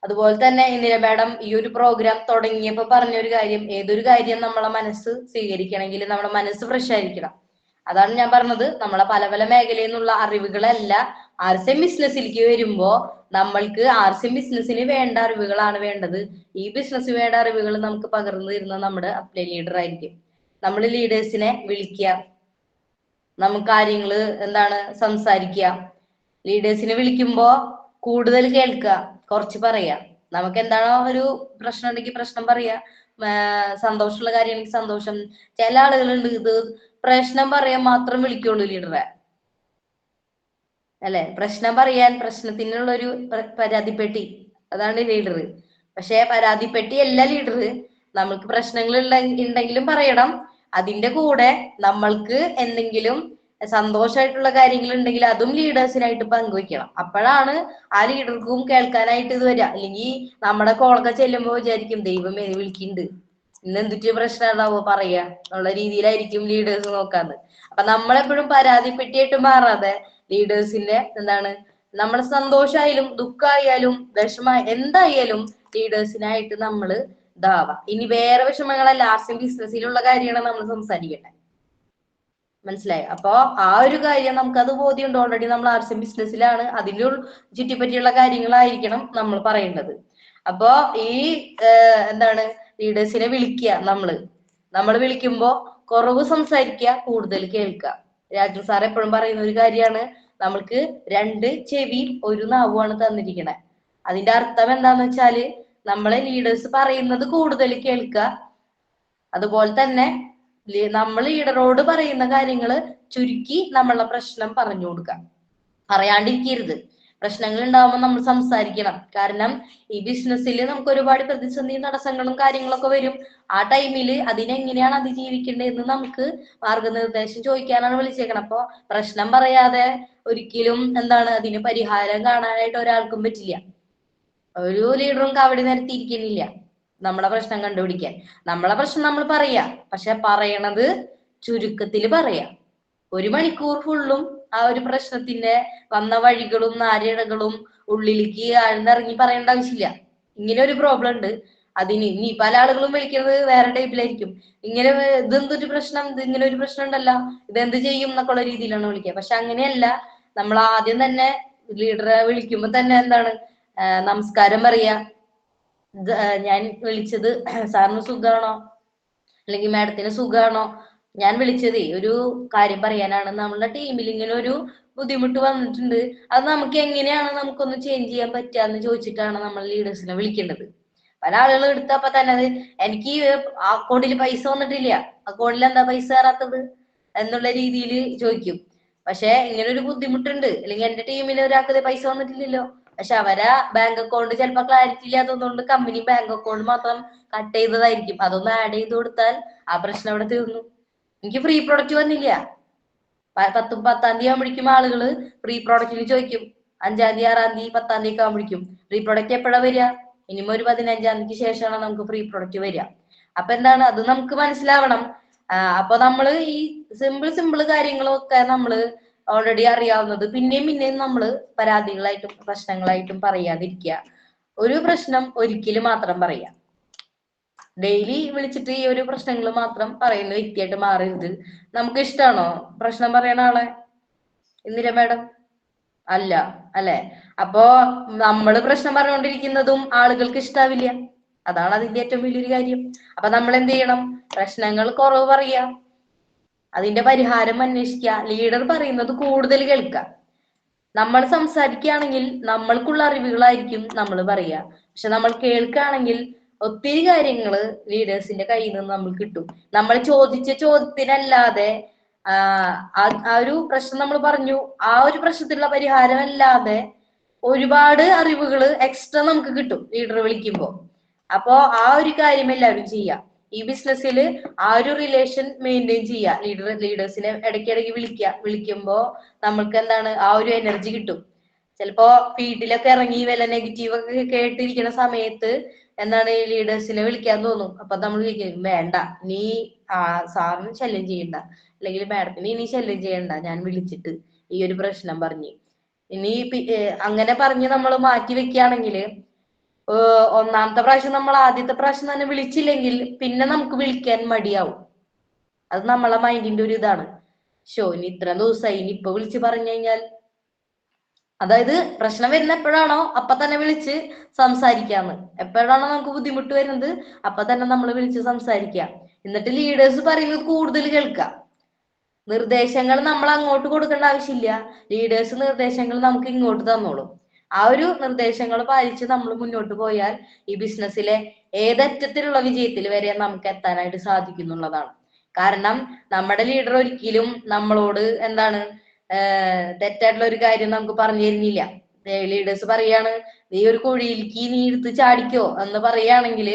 അതുപോലെ തന്നെ ഇന്ദിര മാഡം ഈ ഒരു പ്രോഗ്രാം തുടങ്ങിയപ്പോ പറഞ്ഞൊരു കാര്യം, ഏതൊരു കാര്യം നമ്മളെ മനസ്സ് സ്വീകരിക്കണമെങ്കിൽ നമ്മുടെ മനസ്സ് ഫ്രഷ് ആയിരിക്കണം. അതാണ് ഞാൻ പറഞ്ഞത്. നമ്മളെ പല പല മേഖലയിൽ നിന്നുള്ള അറിവുകളല്ല RCM ബിസിനസ്സിലേക്ക് വരുമ്പോ നമ്മൾക്ക് RCM ബിസിനസ്സിന് വേണ്ട അറിവുകളാണ് വേണ്ടത്. ഈ ബിസിനസ് വേണ്ട അറിവുകൾ നമുക്ക് പകർന്നു തരുന്ന നമ്മുടെ അപ്ലൈ ലീഡർ ആയിരിക്കും. നമ്മൾ ലീഡേഴ്സിനെ വിളിക്കുക, നമുക്ക് കാര്യങ്ങള് എന്താണ് സംസാരിക്കുക. ലീഡേഴ്സിനെ വിളിക്കുമ്പോ കൂടുതൽ കേൾക്കുക, കുറച്ച് പറയാ. നമുക്ക് എന്താണോ ഒരു പ്രശ്നം ഉണ്ടെങ്കിൽ പ്രശ്നം പറയാ, സന്തോഷമുള്ള കാര്യമാണെങ്കിൽ സന്തോഷം. ചില ആളുകളുണ്ട് ഇത് പ്രശ്നം പറയാൻ മാത്രം വിളിക്കുള്ളൂ ലീഡറെ, അല്ലെ? പ്രശ്നം പറയാൻ പ്രശ്നത്തിനുള്ള ഒരു പരാതിപ്പെട്ടി, അതാണ് ലീഡർ. പക്ഷെ പരാതിപ്പെട്ടി അല്ല ലീഡർ. നമ്മൾക്ക് പ്രശ്നങ്ങൾ ഉണ്ടെങ്കിലും പറയണം. അതിന്റെ കൂടെ നമ്മൾക്ക് എന്തെങ്കിലും സന്തോഷമായിട്ടുള്ള കാര്യങ്ങൾ ഉണ്ടെങ്കിൽ അതും ലീഡേഴ്സിനായിട്ട് പങ്കുവെക്കണം. അപ്പോഴാണ് ആ ലീഡർക്കും കേൾക്കാനായിട്ട് ഇത് വരിക. അല്ലെങ്കിൽ നമ്മുടെ കോളൊക്കെ ചെല്ലുമ്പോ വിചാരിക്കും ദൈവമേ വിളിക്കുന്നുണ്ട്, ഇന്ന് എന്തിട്ട് പ്രശ്നം ഉണ്ടാവോ പറയാ എന്നുള്ള രീതിയിലായിരിക്കും ലീഡേഴ്സ് നോക്കാന്ന്. അപ്പൊ നമ്മളെപ്പോഴും പരാതിപ്പെട്ടിയായിട്ട് മാറാതെ ലീഡേഴ്സിന്റെ എന്താണ് നമ്മുടെ സന്തോഷമായാലും ദുഃഖമായാലും വിഷമ എന്തായാലും ലീഡേഴ്സിനായിട്ട് നമ്മൾ ഇതാവാം. ഇനി വേറെ വിഷമങ്ങളല്ല, RCM ബിസിനസ്സിലുള്ള കാര്യമാണ് നമ്മൾ സംസാരിക്കട്ടെ. മനസ്സിലായി? അപ്പൊ ആ ഒരു കാര്യം നമുക്കത് ബോധ്യമുണ്ട്. ഓൾറെഡി നമ്മൾ RCM ബിസിനസ്സിലാണ്, അതിന്റെ ചുറ്റിപ്പറ്റിയുള്ള കാര്യങ്ങളായിരിക്കണം നമ്മൾ പറയേണ്ടത്. അപ്പോ ഈ എന്താണ് ലീഡേഴ്സിനെ വിളിക്കുക. നമ്മൾ വിളിക്കുമ്പോ കുറവ് സംസാരിക്കുക, കൂടുതൽ കേൾക്കുക. രാജു സാർ എപ്പോഴും പറയുന്ന ഒരു കാര്യമാണ്, നമ്മൾക്ക് 2 ചെവിയും 1 നാവുമാണ് തന്നിരിക്കണേ. അതിന്റെ അർത്ഥം എന്താന്ന് വെച്ചാല് നമ്മളെ ലീഡേഴ്സ് പറയുന്നത് കൂടുതൽ കേൾക്കുക, അതുപോലെ തന്നെ നമ്മൾ ലീഡറോട് പറയുന്ന കാര്യങ്ങള് ചുരുക്കി നമ്മളെ പ്രശ്നം പറഞ്ഞു കൊടുക്കുക, പറയാണ്ടിരിക്കരുത്. പ്രശ്നങ്ങൾ ഉണ്ടാവുമ്പോൾ നമ്മൾ സംസാരിക്കണം. കാരണം ഈ ബിസിനസ്സിൽ നമുക്ക് ഒരുപാട് പ്രതിസന്ധി തടസ്സങ്ങളും കാര്യങ്ങളൊക്കെ വരും. ആ ടൈമിൽ അതിനെങ്ങനെയാണ് അതിജീവിക്കേണ്ടതെന്ന് നമുക്ക് മാർഗനിർദ്ദേശം ചോദിക്കാനാണ് വിളിച്ചേക്കണം. അപ്പൊ പ്രശ്നം പറയാതെ ഒരിക്കലും എന്താണ് അതിന് പരിഹാരം കാണാനായിട്ട് ഒരാൾക്കും പറ്റില്ല. ഒരു ലീഡറും കവടി നിരത്തിയിരിക്കുന്നില്ല നമ്മളെ പ്രശ്നം കണ്ടുപിടിക്കാൻ. നമ്മളെ പ്രശ്നം നമ്മൾ പറയാ, പക്ഷെ പറയണത് ചുരുക്കത്തിൽ പറയാ. 1 മണിക്കൂർ ഫുള്ളും ആ ഒരു പ്രശ്നത്തിന്റെ വന്ന വഴികളും നാര്യടകളും ഉള്ളിലേക്ക് ആഴ്ന്നിറങ്ങി പറയേണ്ട ആവശ്യമില്ല. ഇങ്ങനെ ഒരു പ്രോബ്ലം ഉണ്ട്, അതിന് ഇനി പല ആളുകളും വിളിക്കുന്നത് വേറെ ടൈപ്പിലായിരിക്കും. ഇങ്ങനെ ഇതെന്തൊരു പ്രശ്നം, ഇത് ഇങ്ങനെ ഒരു പ്രശ്നം ഉണ്ടല്ലോ, ഇതെന്ത് ചെയ്യും എന്നൊക്കെ ഉള്ള രീതിയിലാണ് വിളിക്കുക. പക്ഷെ അങ്ങനെയല്ല. നമ്മൾ ആദ്യം തന്നെ ലീഡറെ വിളിക്കുമ്പോ തന്നെ എന്താണ്, നമസ്കാരം പറയാ. ഞാൻ വിളിച്ചത് സാറിന് സുഖാണോ, അല്ലെങ്കിൽ മാഡത്തിന് സുഖാണോ, ഞാൻ വിളിച്ചതേ ഒരു കാര്യം പറയാനാണ്. നമ്മളുടെ ടീമിൽ ഇങ്ങനെ ഒരു ബുദ്ധിമുട്ട് വന്നിട്ടുണ്ട്, അത് നമുക്ക് എങ്ങനെയാണ് നമുക്കൊന്ന് ചേഞ്ച് ചെയ്യാൻ പറ്റാന്ന് ചോദിച്ചിട്ടാണ് നമ്മൾ ലീഡേഴ്സിനെ വിളിക്കേണ്ടത്. പല ആളുകളും എടുത്തപ്പോ തന്നെ അത് എനിക്ക് അക്കൗണ്ടിൽ പൈസ വന്നിട്ടില്ല, അക്കൗണ്ടിൽ എന്താ പൈസ കയറാത്തത് എന്നുള്ള രീതിയിൽ ചോദിക്കും. പക്ഷെ ഇങ്ങനെ ഒരു ബുദ്ധിമുട്ടുണ്ട്, അല്ലെങ്കിൽ എന്റെ ടീമിൽ ഒരാൾക്ക് പൈസ വന്നിട്ടില്ലല്ലോ, പക്ഷെ അവരെ ബാങ്ക് അക്കൗണ്ട് ചിലപ്പോ ക്ലാരിറ്റി ഇല്ലാത്തതുകൊണ്ട് കമ്പനി ബാങ്ക് അക്കൗണ്ട് മാത്രം കട്ട് ചെയ്തതായിരിക്കും. അതൊന്ന് ആഡ് ചെയ്ത് കൊടുത്താൽ ആ പ്രശ്നം അവിടെ തീർന്നു. എനിക്ക് ഫ്രീ പ്രൊഡക്റ്റ് വന്നില്ല. 10-10 തീയതി ആകുമ്പോഴേക്കും ആളുകള് ഫ്രീ പ്രൊഡക്റ്റിന് ചോദിക്കും. 5-ാം തീയതി 6-ാം തീയതി 10-ാം തീയതി ഒക്കെ ആകുമ്പോഴേക്കും ഫ്രീ പ്രൊഡക്റ്റ് എപ്പോഴാ വരിക? മിനിമം ഒരു 15-ാം തീയതിക്ക് ശേഷമാണ് നമുക്ക് ഫ്രീ പ്രൊഡക്റ്റ് വരിക. അപ്പൊ എന്താണ് അത് നമുക്ക് മനസ്സിലാവണം. അപ്പൊ നമ്മള് ഈ സിമ്പിൾ കാര്യങ്ങളൊക്കെ നമ്മള് ഓൾറെഡി അറിയാവുന്നത് പിന്നെയും നമ്മള് പരാതികളായിട്ടും പ്രശ്നങ്ങളായിട്ടും പറയാതിരിക്കുക. ഒരു പ്രശ്നം ഒരിക്കലും മാത്രം പറയാ. ഡെയിലി വിളിച്ചിട്ട് ഈ ഒരു പ്രശ്നങ്ങൾ മാത്രം പറയുന്ന വ്യക്തിയായിട്ട് മാറരുത്. നമുക്ക് ഇഷ്ടമാണോ പ്രശ്നം പറയണ ആളെ? ഇന്ദിര മാഡം അല്ല, അല്ലെ? അപ്പോ നമ്മള് പ്രശ്നം പറഞ്ഞുകൊണ്ടിരിക്കുന്നതും ആളുകൾക്ക് ഇഷ്ടാവില്ല. അതാണ് അതിന്റെ ഏറ്റവും വലിയൊരു കാര്യം. അപ്പൊ നമ്മൾ എന്ത് ചെയ്യണം? പ്രശ്നങ്ങൾ കുറവ് പറയാ, അതിന്റെ പരിഹാരം അന്വേഷിക്കുക, ലീഡർ പറയുന്നത് കൂടുതൽ കേൾക്കുക. നമ്മൾ സംസാരിക്കുകയാണെങ്കിൽ നമ്മൾക്കുള്ള അറിവുകളായിരിക്കും നമ്മൾ പറയുക. പക്ഷെ നമ്മൾ കേൾക്കുകയാണെങ്കിൽ ഒത്തിരി കാര്യങ്ങള് ലീഡേഴ്സിന്റെ കയ്യിൽ നിന്ന് നമുക്ക് കിട്ടും. നമ്മൾ ചോദിച്ച ചോദ്യത്തിനല്ലാതെ ആ ഒരു പ്രശ്നം നമ്മൾ പറഞ്ഞു, ആ ഒരു പ്രശ്നത്തിനുള്ള പരിഹാരം അല്ലാതെ ഒരുപാട് അറിവുകൾ എക്സ്ട്രാ നമുക്ക് കിട്ടും ലീഡർ വിളിക്കുമ്പോൾ. അപ്പോ ആ ഒരു കാര്യം എല്ലാവരും ചെയ്യാം. ഈ ബിസിനസ്സിൽ ആ ഒരു റിലേഷൻ മെയിൻറ്റെയിൻ ചെയ്യുക. ലീഡേഴ്സിനെ ഇടയ്ക്കിടയ്ക്ക് വിളിക്കുമ്പോ നമ്മൾക്ക് എന്താണ് ആ ഒരു എനർജി കിട്ടും. ചിലപ്പോ ഫീൽഡിലൊക്കെ ഇറങ്ങി വല്ല നെഗറ്റീവ് ഒക്കെ കേട്ടിരിക്കുന്ന സമയത്ത് എന്താണ് ഈ ലീഡേഴ്സിനെ വിളിക്കാൻ തോന്നും. അപ്പൊ നമ്മൾ വിളിക്കും, വേണ്ട നീ സാറിന് ശല്യം ചെയ്യണ്ട, അല്ലെങ്കിൽ മാഡത്തിന് ഇനി ശല്യം ചെയ്യണ്ട, ഞാൻ വിളിച്ചിട്ട് ഈ ഒരു പ്രശ്നം പറഞ്ഞ് ഇനി അങ്ങനെ പറഞ്ഞ് നമ്മൾ മാറ്റി വെക്കുകയാണെങ്കിൽ ഒന്നാമത്തെ പ്രാവശ്യം നമ്മൾ ആദ്യത്തെ പ്രാവശ്യം തന്നെ വിളിച്ചില്ലെങ്കിൽ പിന്നെ നമുക്ക് വിളിക്കാൻ മടിയാവും. അത് നമ്മളെ മൈൻഡിന്റെ ഒരു ഇതാണ്. ഇനി ഇത്ര ദിവസമായി ഇനി ഇപ്പൊ വിളിച്ച് പറഞ്ഞു കഴിഞ്ഞാൽ, അതായത് പ്രശ്നം വരുന്ന എപ്പോഴാണോ അപ്പൊ തന്നെ വിളിച്ച് സംസാരിക്കാന്ന്. എപ്പോഴാണോ നമുക്ക് ബുദ്ധിമുട്ട് വരുന്നത് അപ്പൊ തന്നെ നമ്മൾ വിളിച്ച് സംസാരിക്കാം. എന്നിട്ട് ലീഡേഴ്സ് പറയുന്നത് കൂടുതൽ കേൾക്കാം. നിർദ്ദേശങ്ങൾ നമ്മൾ അങ്ങോട്ട് കൊടുക്കേണ്ട ആവശ്യമില്ല, ലീഡേഴ്സ് നിർദ്ദേശങ്ങൾ നമുക്ക് ഇങ്ങോട്ട് തന്നോളും. ആ ഒരു നിർദ്ദേശങ്ങൾ പാലിച്ച് നമ്മൾ മുന്നോട്ട് പോയാൽ ഈ ബിസിനസ്സിലെ ഏതറ്റത്തിലുള്ള വിജയത്തിൽ വരെ നമുക്ക് എത്താനായിട്ട് സാധിക്കുന്നുള്ളതാണ്. കാരണം നമ്മുടെ ലീഡർ ഒരിക്കലും നമ്മളോട് എന്താണ് തെറ്റായിട്ടുള്ള ഒരു കാര്യം നമുക്ക് പറഞ്ഞു തരുന്നില്ല. ലീഡേഴ്സ് പറയാണ്, നീ ഒരു കുഴിയിലേക്ക് നീ എടുത്ത് ചാടിക്കോ എന്ന് പറയുകയാണെങ്കിൽ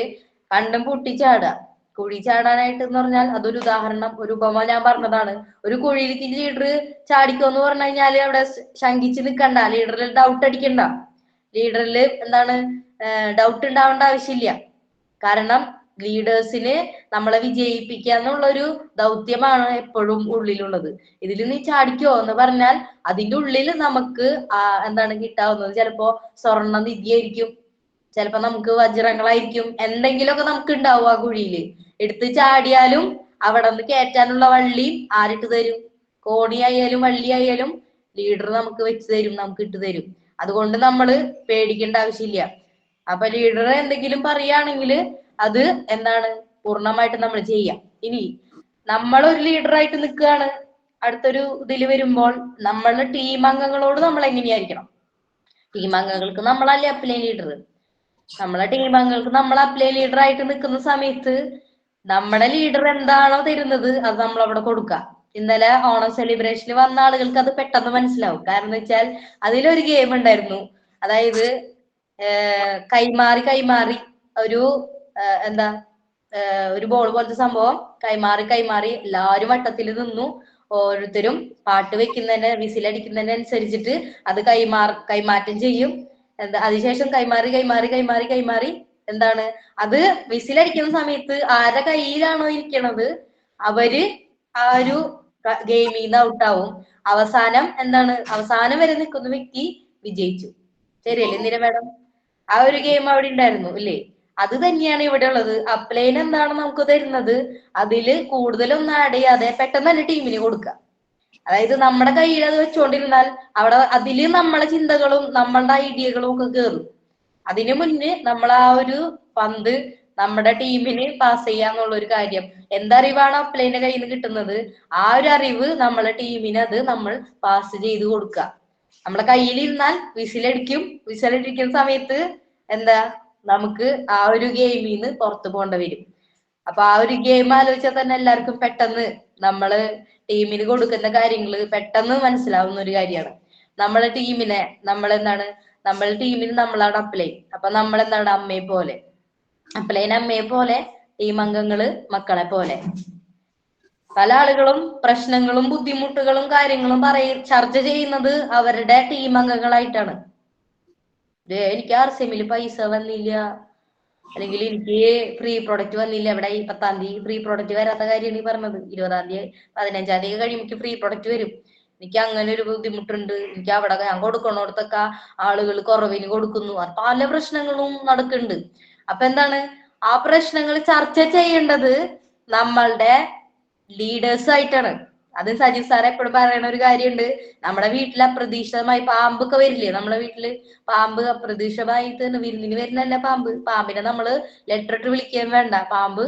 കണ്ടും പൊട്ടിച്ചാടുക. കുഴി ചാടാനായിട്ട് എന്ന് പറഞ്ഞാൽ അതൊരു ഉദാഹരണം, ഒരു ഉപമ ഞാൻ പറഞ്ഞതാണ്. ഒരു കുഴിയിലേക്ക് ലീഡർ ചാടിക്കോ എന്ന് പറഞ്ഞു കഴിഞ്ഞാല് അവിടെ ശങ്കിച്ച് നിൽക്കണ്ട, ലീഡറിൽ ഡൗട്ട് അടിക്കണ്ട, ലീഡറിൽ എന്താണ് ഡൗട്ട് ഉണ്ടാവേണ്ട ആവശ്യമില്ല. കാരണം ലീഡേഴ്സിന് നമ്മളെ വിജയിപ്പിക്കുക എന്നുള്ളൊരു ദൗത്യമാണ് എപ്പോഴും ഉള്ളിലുള്ളത്. ഇതിൽ നീ ചാടിക്കോ എന്ന് പറഞ്ഞാൽ അതിന്റെ ഉള്ളിൽ നമുക്ക് എന്താണ് കിട്ടാവുന്നത്? ചിലപ്പോ സ്വർണ്ണ നിധിയായിരിക്കും, ചിലപ്പോ നമുക്ക് വജ്രങ്ങളായിരിക്കും, എന്തെങ്കിലുമൊക്കെ നമുക്ക് ഉണ്ടാവും ആ കുഴിയില്. എടുത്ത് ചാടിയാലും അവിടെ നിന്ന് കയറ്റാനുള്ള വള്ളി ആരിട്ട് തരും? കോണിയായാലും വള്ളിയായാലും ലീഡർ നമുക്ക് വെച്ച് തരും, നമുക്ക് ഇട്ട് തരും. അതുകൊണ്ട് നമ്മള് പേടിക്കേണ്ട ആവശ്യമില്ല. അപ്പൊ ലീഡർ എന്തെങ്കിലും പറയുകയാണെങ്കിൽ അത് എന്താണ് പൂർണ്ണമായിട്ട് നമ്മൾ ചെയ്യാം. ഇനി നമ്മൾ ഒരു ലീഡറായിട്ട് നിൽക്കുകയാണ്, അടുത്തൊരു ഇതിൽ വരുമ്പോൾ നമ്മളുടെ ടീം അംഗങ്ങളോട് നമ്മൾ എങ്ങനെയായിരിക്കണം? ടീം അംഗങ്ങൾക്ക് നമ്മളല്ലേ അപ്ലൈൻ ലീഡർ. നമ്മളെ ടീം അംഗങ്ങൾക്ക് നമ്മൾ അപ്ലൈൻ ലീഡർ ആയിട്ട് നിൽക്കുന്ന സമയത്ത് നമ്മുടെ ലീഡർ എന്താണോ തരുന്നത് അത് നമ്മൾ അവിടെ കൊടുക്കുക. ഇന്നലെ ഓണം സെലിബ്രേഷന് വന്ന ആളുകൾക്ക് അത് പെട്ടെന്ന് മനസ്സിലാവും. കാരണം എന്ന് വെച്ചാൽ അതിലൊരു ഗെയിം ഉണ്ടായിരുന്നു. അതായത് കൈമാറി കൈമാറി ഒരു എന്താ ഒരു ബോൾ പോലത്തെ സംഭവം കൈമാറി കൈമാറി എല്ലാവരും വട്ടത്തിൽ നിന്നു. ഓരോരുത്തരും പാട്ട് വെക്കുന്നതിന്റെ വിസിലടിക്കുന്നതിന്റെ അനുസരിച്ചിട്ട് അത് കൈമാറ്റം ചെയ്യും. അതിനുശേഷം കൈമാറി കൈമാറി കൈമാറി കൈമാറി എന്താണ് അത് വിസിലടിക്കുന്ന സമയത്ത് ആരുടെ കയ്യിലാണോ ഇരിക്കണത് അവര് ആ ഒരു ഗെയിമിൽ നിന്ന് ഔട്ടാവും. അവസാനം വരെ നിൽക്കുന്ന വ്യക്തി വിജയിച്ചു. ശരിയല്ലേ ഇന്ദിര മാഡം? ആ ഒരു ഗെയിം അവിടെ ഉണ്ടായിരുന്നു ഇല്ലേ? അത് തന്നെയാണ് ഇവിടെ ഉള്ളത്. അപ്ലൈൻ എന്താണ് നമുക്ക് തരുന്നത്, അതില് കൂടുതലൊന്നും ആഡ് ചെയ്യാതെ പെട്ടെന്ന് തന്നെ ടീമിന് കൊടുക്കുക. അതായത് നമ്മുടെ കയ്യിൽ അത് വെച്ചുകൊണ്ടിരുന്നാൽ അവിടെ അതില് നമ്മളെ ചിന്തകളും നമ്മളുടെ ഐഡിയകളും ഒക്കെ കയറും. അതിനു മുന്നേ നമ്മൾ ആ ഒരു പന്ത് നമ്മുടെ ടീമിന് പാസ് ചെയ്യാന്നുള്ള ഒരു കാര്യം, എന്തറിവാണ് അപ്ലൈന്റെ കയ്യിൽ നിന്ന് കിട്ടുന്നത്, ആ ഒരു അറിവ് നമ്മളെ ടീമിന് അത് നമ്മൾ പാസ് ചെയ്ത് കൊടുക്കുക. നമ്മളെ കയ്യിലിരുന്നാൽ വിസിലടിക്കുന്ന സമയത്ത് എന്താ നമുക്ക് ആ ഒരു ഗെയിമിൽ നിന്ന് പുറത്തു പോകേണ്ടി വരും. അപ്പൊ ആ ഒരു ഗെയിം ആലോചിച്ചാൽ തന്നെ എല്ലാവർക്കും പെട്ടെന്ന് നമ്മള് ടീമിന് കൊടുക്കുന്ന കാര്യങ്ങൾ പെട്ടെന്ന് മനസ്സിലാവുന്ന ഒരു കാര്യമാണ്. നമ്മളെ ടീമിനെ നമ്മളെ ടീമിന് നമ്മളാണ് അപ്ലൈൻ. അപ്പൊ നമ്മളെന്താണ് അമ്മയെ പോലെ, അപ്ലൈൻ അമ്മയെ പോലെ, ടീം അംഗങ്ങള് മക്കളെ പോലെ. പല ആളുകളും പ്രശ്നങ്ങളും ബുദ്ധിമുട്ടുകളും കാര്യങ്ങളും ചർച്ച ചെയ്യുന്നത് അവരുടെ ടീം അംഗങ്ങളായിട്ടാണ്. എനിക്ക് RCMൽ പൈസ വന്നില്ല, അല്ലെങ്കിൽ എനിക്ക് ഫ്രീ പ്രൊഡക്റ്റ് വന്നില്ല. ഇവിടെ ഈ 10-ാം തീയതി ഫ്രീ പ്രൊഡക്റ്റ് വരാത്ത കാര്യമാണ് ഈ പറഞ്ഞത്. 20-ാം തീയതി 15-ാം തീയതി കഴിയുമ്പോൾ എനിക്ക് ഫ്രീ പ്രൊഡക്റ്റ് വരും. എനിക്ക് അങ്ങനെ ഒരു ബുദ്ധിമുട്ടുണ്ട്. എനിക്ക് അവിടെ ഞാൻ കൊടുക്കണോടത്തൊക്കെ ആളുകൾ കുറവിന് കൊടുക്കുന്നു. പല പ്രശ്നങ്ങളും നടക്കുന്നുണ്ട്. അപ്പൊ എന്താണ് ആ പ്രശ്നങ്ങൾ ചർച്ച ചെയ്യേണ്ടത് നമ്മളുടെ ലീഡേഴ്സ് ആയിട്ടാണ്. അത് സജീവ് സാർ എപ്പോഴും പറയുന്ന ഒരു കാര്യമുണ്ട്. നമ്മുടെ വീട്ടിൽ അപ്രതീക്ഷിതമായി പാമ്പൊക്കെ വരില്ലേ? നമ്മളെ വീട്ടില് പാമ്പ് അപ്രതീക്ഷിതമായിട്ട് വിരുന്നിന് വരുന്നല്ല പാമ്പിനെ നമ്മള് ലെറ്റർ ഇട്ട് വിളിക്കുകയും വേണ്ട. പാമ്പ്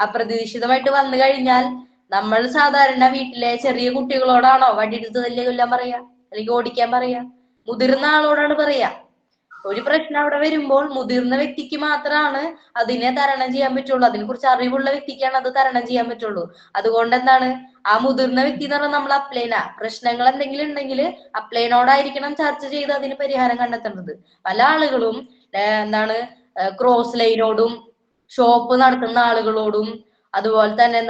അപ്രതീക്ഷിതമായിട്ട് വന്നു കഴിഞ്ഞാൽ നമ്മൾ സാധാരണ വീട്ടിലെ ചെറിയ കുട്ടികളോടാണോ വടിയെടുത്ത് തല്ലിയ കൊല്ലാൻ പറയാ, അല്ലെങ്കിൽ ഓടിക്കാൻ പറയാ? മുതിർന്ന ആളോടാണ് പറയാ. ഒരു പ്രശ്നം അവിടെ വരുമ്പോൾ മുതിർന്ന വ്യക്തിക്ക് മാത്രമാണ് അതിനെ തരണം ചെയ്യാൻ പറ്റുള്ളൂ. അതിനെ കുറിച്ച് അറിവുള്ള വ്യക്തിക്കാണ് അത് തരണം ചെയ്യാൻ പറ്റുള്ളൂ. അതുകൊണ്ട് എന്താണ് ആ മുതിർന്ന വ്യക്തി എന്ന് പറഞ്ഞാൽ നമ്മൾ അപ്ലൈനാ. പ്രശ്നങ്ങൾ എന്തെങ്കിലും ഉണ്ടെങ്കിൽ അപ്ലൈനോടായിരിക്കണം ചർച്ച ചെയ്ത് അതിന് പരിഹാരം കണ്ടെത്തേണ്ടത്. പല ആളുകളും ക്രോസ് ലൈനോടും ഷോപ്പ് നടത്തുന്ന ആളുകളോടും അതുപോലെ തന്നെ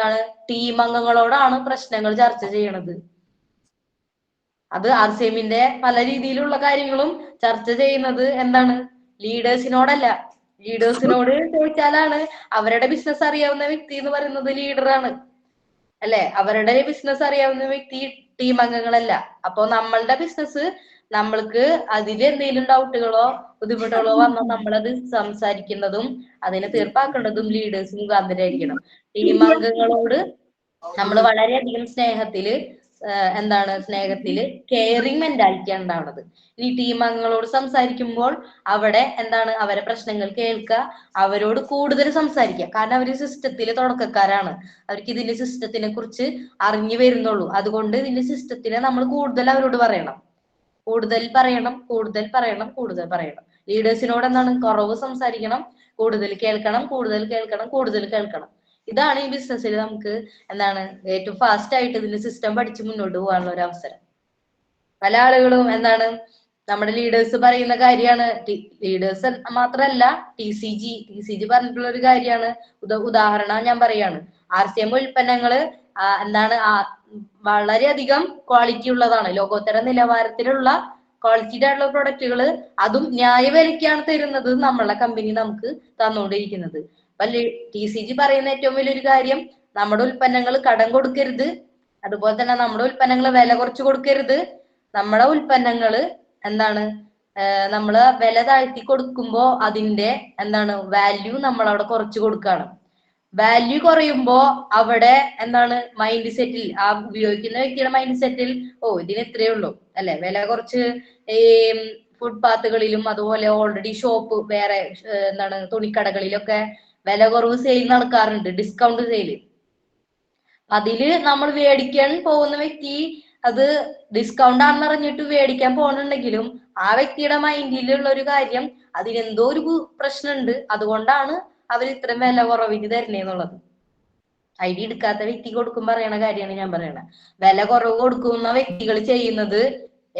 ടീം അംഗങ്ങളോടാണ് പ്രശ്നങ്ങൾ ചർച്ച ചെയ്യണത്. അത് RCMന്റെ പല രീതിയിലുള്ള കാര്യങ്ങളും ചർച്ച ചെയ്യുന്നത് ലീഡേഴ്സിനോടല്ല. ലീഡേഴ്സിനോട് ചോദിച്ചാലാണ് അവരുടെ ബിസിനസ് അറിയാവുന്ന വ്യക്തി എന്ന് പറയുന്നത് ലീഡറാണ് അല്ലെ? അവരുടെ ബിസിനസ് അറിയാവുന്ന വ്യക്തി ടീം അംഗങ്ങളല്ല. അപ്പൊ നമ്മളുടെ ബിസിനസ് നമ്മൾക്ക് അതിൽ എന്തെങ്കിലും ഡൗട്ടുകളോ ബുദ്ധിമുട്ടുകളോ വന്നാൽ നമ്മളത് സംസാരിക്കുന്നതും അതിനെ തീർപ്പാക്കേണ്ടതും ലീഡേഴ്സ് മുഖാന്തരമായിരിക്കണം. ടീം അംഗങ്ങളോട് നമ്മൾ വളരെയധികം സ്നേഹത്തില് കെയറിങ് മെന്റാലിറ്റി ആണ് ഉണ്ടാവുന്നത്. ഈ ടീം അംഗങ്ങളോട് സംസാരിക്കുമ്പോൾ അവിടെ അവരെ പ്രശ്നങ്ങൾ കേൾക്കുക, അവരോട് കൂടുതൽ സംസാരിക്കുക. കാരണം അവര് സിസ്റ്റത്തില് തുടക്കക്കാരാണ്. അവർക്ക് ഇതിന്റെ സിസ്റ്റത്തിനെ കുറിച്ച് അറിഞ്ഞു വരുന്നുള്ളൂ. അതുകൊണ്ട് ഇതിന്റെ സിസ്റ്റത്തിനെ നമ്മൾ കൂടുതൽ അവരോട് പറയണം, കൂടുതൽ പറയണം, കൂടുതൽ പറയണം, കൂടുതൽ പറയണം. ലീഡേഴ്സിനോട് കുറവ് സംസാരിക്കണം, കൂടുതൽ കേൾക്കണം, കൂടുതൽ കേൾക്കണം, കൂടുതൽ കേൾക്കണം. ഇതാണ് ഈ ബിസിനസ്സിൽ നമുക്ക് ഏറ്റവും ഫാസ്റ്റ് ആയിട്ട് ഇതിന്റെ സിസ്റ്റം പഠിച്ച് മുന്നോട്ട് പോകാനുള്ള ഒരു അവസരം. പല ആളുകളും നമ്മുടെ ലീഡേഴ്സ് പറയുന്ന കാര്യമാണ്. ലീഡേഴ്സ് മാത്രല്ല, TCG പറഞ്ഞിട്ടുള്ള ഒരു കാര്യമാണ്. ഉദാഹരണം ഞാൻ പറയാണ്. RCM ഉൽപ്പന്നങ്ങള് വളരെയധികം ക്വാളിറ്റി ഉള്ളതാണ്. ലോകോത്തര നിലവാരത്തിലുള്ള ക്വാളിറ്റിയുടെ ആയിട്ടുള്ള പ്രൊഡക്റ്റുകൾ, അതും ന്യായവിലയ്ക്കാണ് തരുന്നത് നമ്മളെ കമ്പനി നമുക്ക് തന്നുകൊണ്ടിരിക്കുന്നത്. അപ്പൊ TCG പറയുന്ന ഏറ്റവും വലിയൊരു കാര്യം, നമ്മുടെ ഉൽപ്പന്നങ്ങൾ കടം കൊടുക്കരുത്, അതുപോലെ തന്നെ നമ്മുടെ ഉൽപ്പന്നങ്ങൾ വില കുറച്ച് കൊടുക്കരുത്. നമ്മുടെ ഉൽപ്പന്നങ്ങള് നമ്മള് വില താഴ്ത്തി കൊടുക്കുമ്പോ അതിന്റെ വാല്യൂ നമ്മൾ അവിടെ കുറച്ച് കൊടുക്കുകയാണ്. വാല്യൂ കുറയുമ്പോ അവിടെ മൈൻഡ് സെറ്റിൽ, ആ ഉപയോഗിക്കുന്ന വ്യക്തിയുടെ മൈൻഡ് സെറ്റിൽ ഇതിന് ഇത്രയേ ഉള്ളൂ അല്ലെ, വില കുറച്ച് ഈ ഫുട്പാത്തുകളിലും അതുപോലെ ഓൾറെഡി ഷോപ്പ് വേറെ തുണിക്കടകളിലൊക്കെ വില കുറവ് സെയിൽ നടക്കാറുണ്ട്, ഡിസ്കൗണ്ട് സെയിൽ. അതില് നമ്മൾ മേടിക്കാൻ പോകുന്ന വ്യക്തി അത് ഡിസ്കൗണ്ട് ആണെന്ന് അറിഞ്ഞിട്ട് മേടിക്കാൻ പോകുന്നുണ്ടെങ്കിലും ആ വ്യക്തിയുടെ മൈൻഡിലുള്ള ഒരു കാര്യം, അതിനെന്തോ ഒരു പ്രശ്നമുണ്ട്, അതുകൊണ്ടാണ് അവർ ഇത്രയും വില കുറവിന് തരണേന്നുള്ളത്. ID എടുക്കാത്ത വ്യക്തി കൊടുക്കുമ്പോൾ പറയണ കാര്യമാണ് ഞാൻ പറയണത്. വില കുറവ് കൊടുക്കുന്ന വ്യക്തികൾ ചെയ്യുന്നത്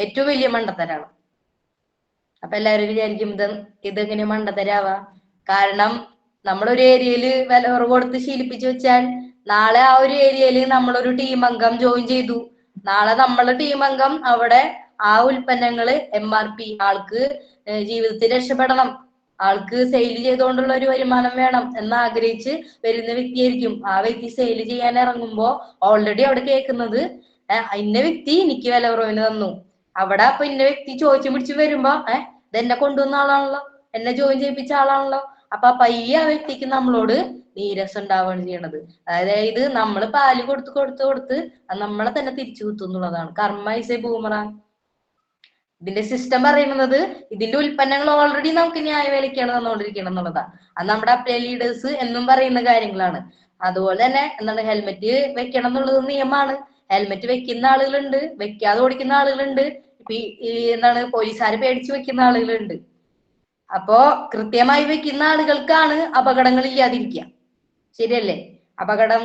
ഏറ്റവും വലിയ മണ്ടത്തരാണ്. അപ്പൊ എല്ലാവരും വിചാരിക്കും ഇതെങ്ങനെ മണ്ടത്തരാവാ? കാരണം നമ്മളൊരു ഏരിയയില് വില കുറവ് കൊടുത്ത് ശീലിപ്പിച്ചു വെച്ചാൽ നാളെ ആ ഒരു ഏരിയയില് നമ്മളൊരു ടീം അംഗം ജോയിൻ ചെയ്തു. നാളെ നമ്മളെ ടീം അംഗം അവിടെ ആ ഉൽപ്പന്നങ്ങള് MRP ആൾക്ക് ജീവിതത്തിൽ രക്ഷപ്പെടണം, ആൾക്ക് സെയിൽ ചെയ്തുകൊണ്ടുള്ള ഒരു വരുമാനം വേണം എന്ന് ആഗ്രഹിച്ച് വരുന്ന വ്യക്തിയായിരിക്കും. ആ വ്യക്തി സെയിൽ ചെയ്യാൻ ഇറങ്ങുമ്പോ ഓൾറെഡി അവിടെ കേൾക്കുന്നത് ഇന്ന വ്യക്തി എനിക്ക് വില കുറവിന് തന്നു. അവിടെ അപ്പൊ ഇന്ന വ്യക്തി ചോദിച്ചു പിടിച്ച് വരുമ്പോ ഇതെന്നെ കൊണ്ടുവന്ന ആളാണല്ലോ, എന്നെ ജോയിൻ ചെയ്യിപ്പിച്ച ആളാണല്ലോ. അപ്പൊ പയ്യെ ആ വ്യക്തിക്ക് നമ്മളോട് നീരസം ഉണ്ടാവുകയാണ് ചെയ്യണത്. അതായത് നമ്മൾ പാല് കൊടുത്ത് കൊടുത്ത് കൊടുത്ത് നമ്മളെ തന്നെ തിരിച്ചു കുത്തും എന്നുള്ളതാണ്. കർമ്മ ഈസ് എ ബൂമറാങ്. ഇതിന്റെ സിസ്റ്റം പറയുന്നത് ഇതിന്റെ ഉൽപ്പന്നങ്ങൾ ഓൾറെഡി നമുക്ക് ന്യായവിലയ്ക്കാണ് തന്നുകൊണ്ടിരിക്കണം എന്നുള്ളതാണ്. അത് നമ്മുടെ അപ്ലൈ ലീഡേഴ്സ് എന്നും പറയുന്ന കാര്യങ്ങളാണ്. അതുപോലെ തന്നെ എന്താണ് ഹെൽമെറ്റ് വെക്കണം എന്നുള്ളത് നിയമമാണ്. ഹെൽമെറ്റ് വെക്കുന്ന ആളുകളുണ്ട്, വെക്കാതെ ഓടിക്കുന്ന ആളുകളുണ്ട്, എന്താണ് പോലീസുകാരെ പേടിച്ച് വെക്കുന്ന ആളുകളുണ്ട്. അപ്പോ കൃത്യമായി വെക്കുന്ന ആളുകൾക്കാണ് അപകടങ്ങൾ ഇല്ലാതിരിക്കുക. ശരിയല്ലേ? അപകടം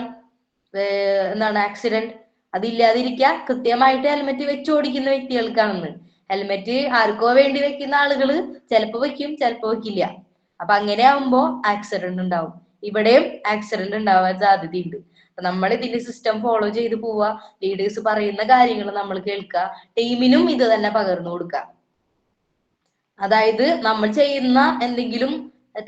എന്താണ് ആക്സിഡന്റ് അതില്ലാതിരിക്കുക കൃത്യമായിട്ട് ഹെൽമെറ്റ് വെച്ച് ഓടിക്കുന്ന വ്യക്തികൾക്കാണെന്ന്. ഹെൽമെറ്റ് ആർക്കോ വേണ്ടി വെക്കുന്ന ആളുകള് ചിലപ്പോ വെക്കും, ചിലപ്പോ വെക്കില്ല. അപ്പൊ അങ്ങനെ ആവുമ്പോ ആക്സിഡന്റ് ഉണ്ടാവും. ഇവിടെയും ആക്സിഡന്റ് ഉണ്ടാവാൻ സാധ്യതയുണ്ട്. അപ്പൊ നമ്മൾ ഇതിന്റെ സിസ്റ്റം ഫോളോ ചെയ്ത് പോവുക, ലീഡേഴ്സ് പറയുന്ന കാര്യങ്ങൾ നമ്മൾ കേൾക്കുക, ടീമിനും ഇത് തന്നെ പകർന്നു കൊടുക്കുക. അതായത് നമ്മൾ ചെയ്യുന്ന എന്തെങ്കിലും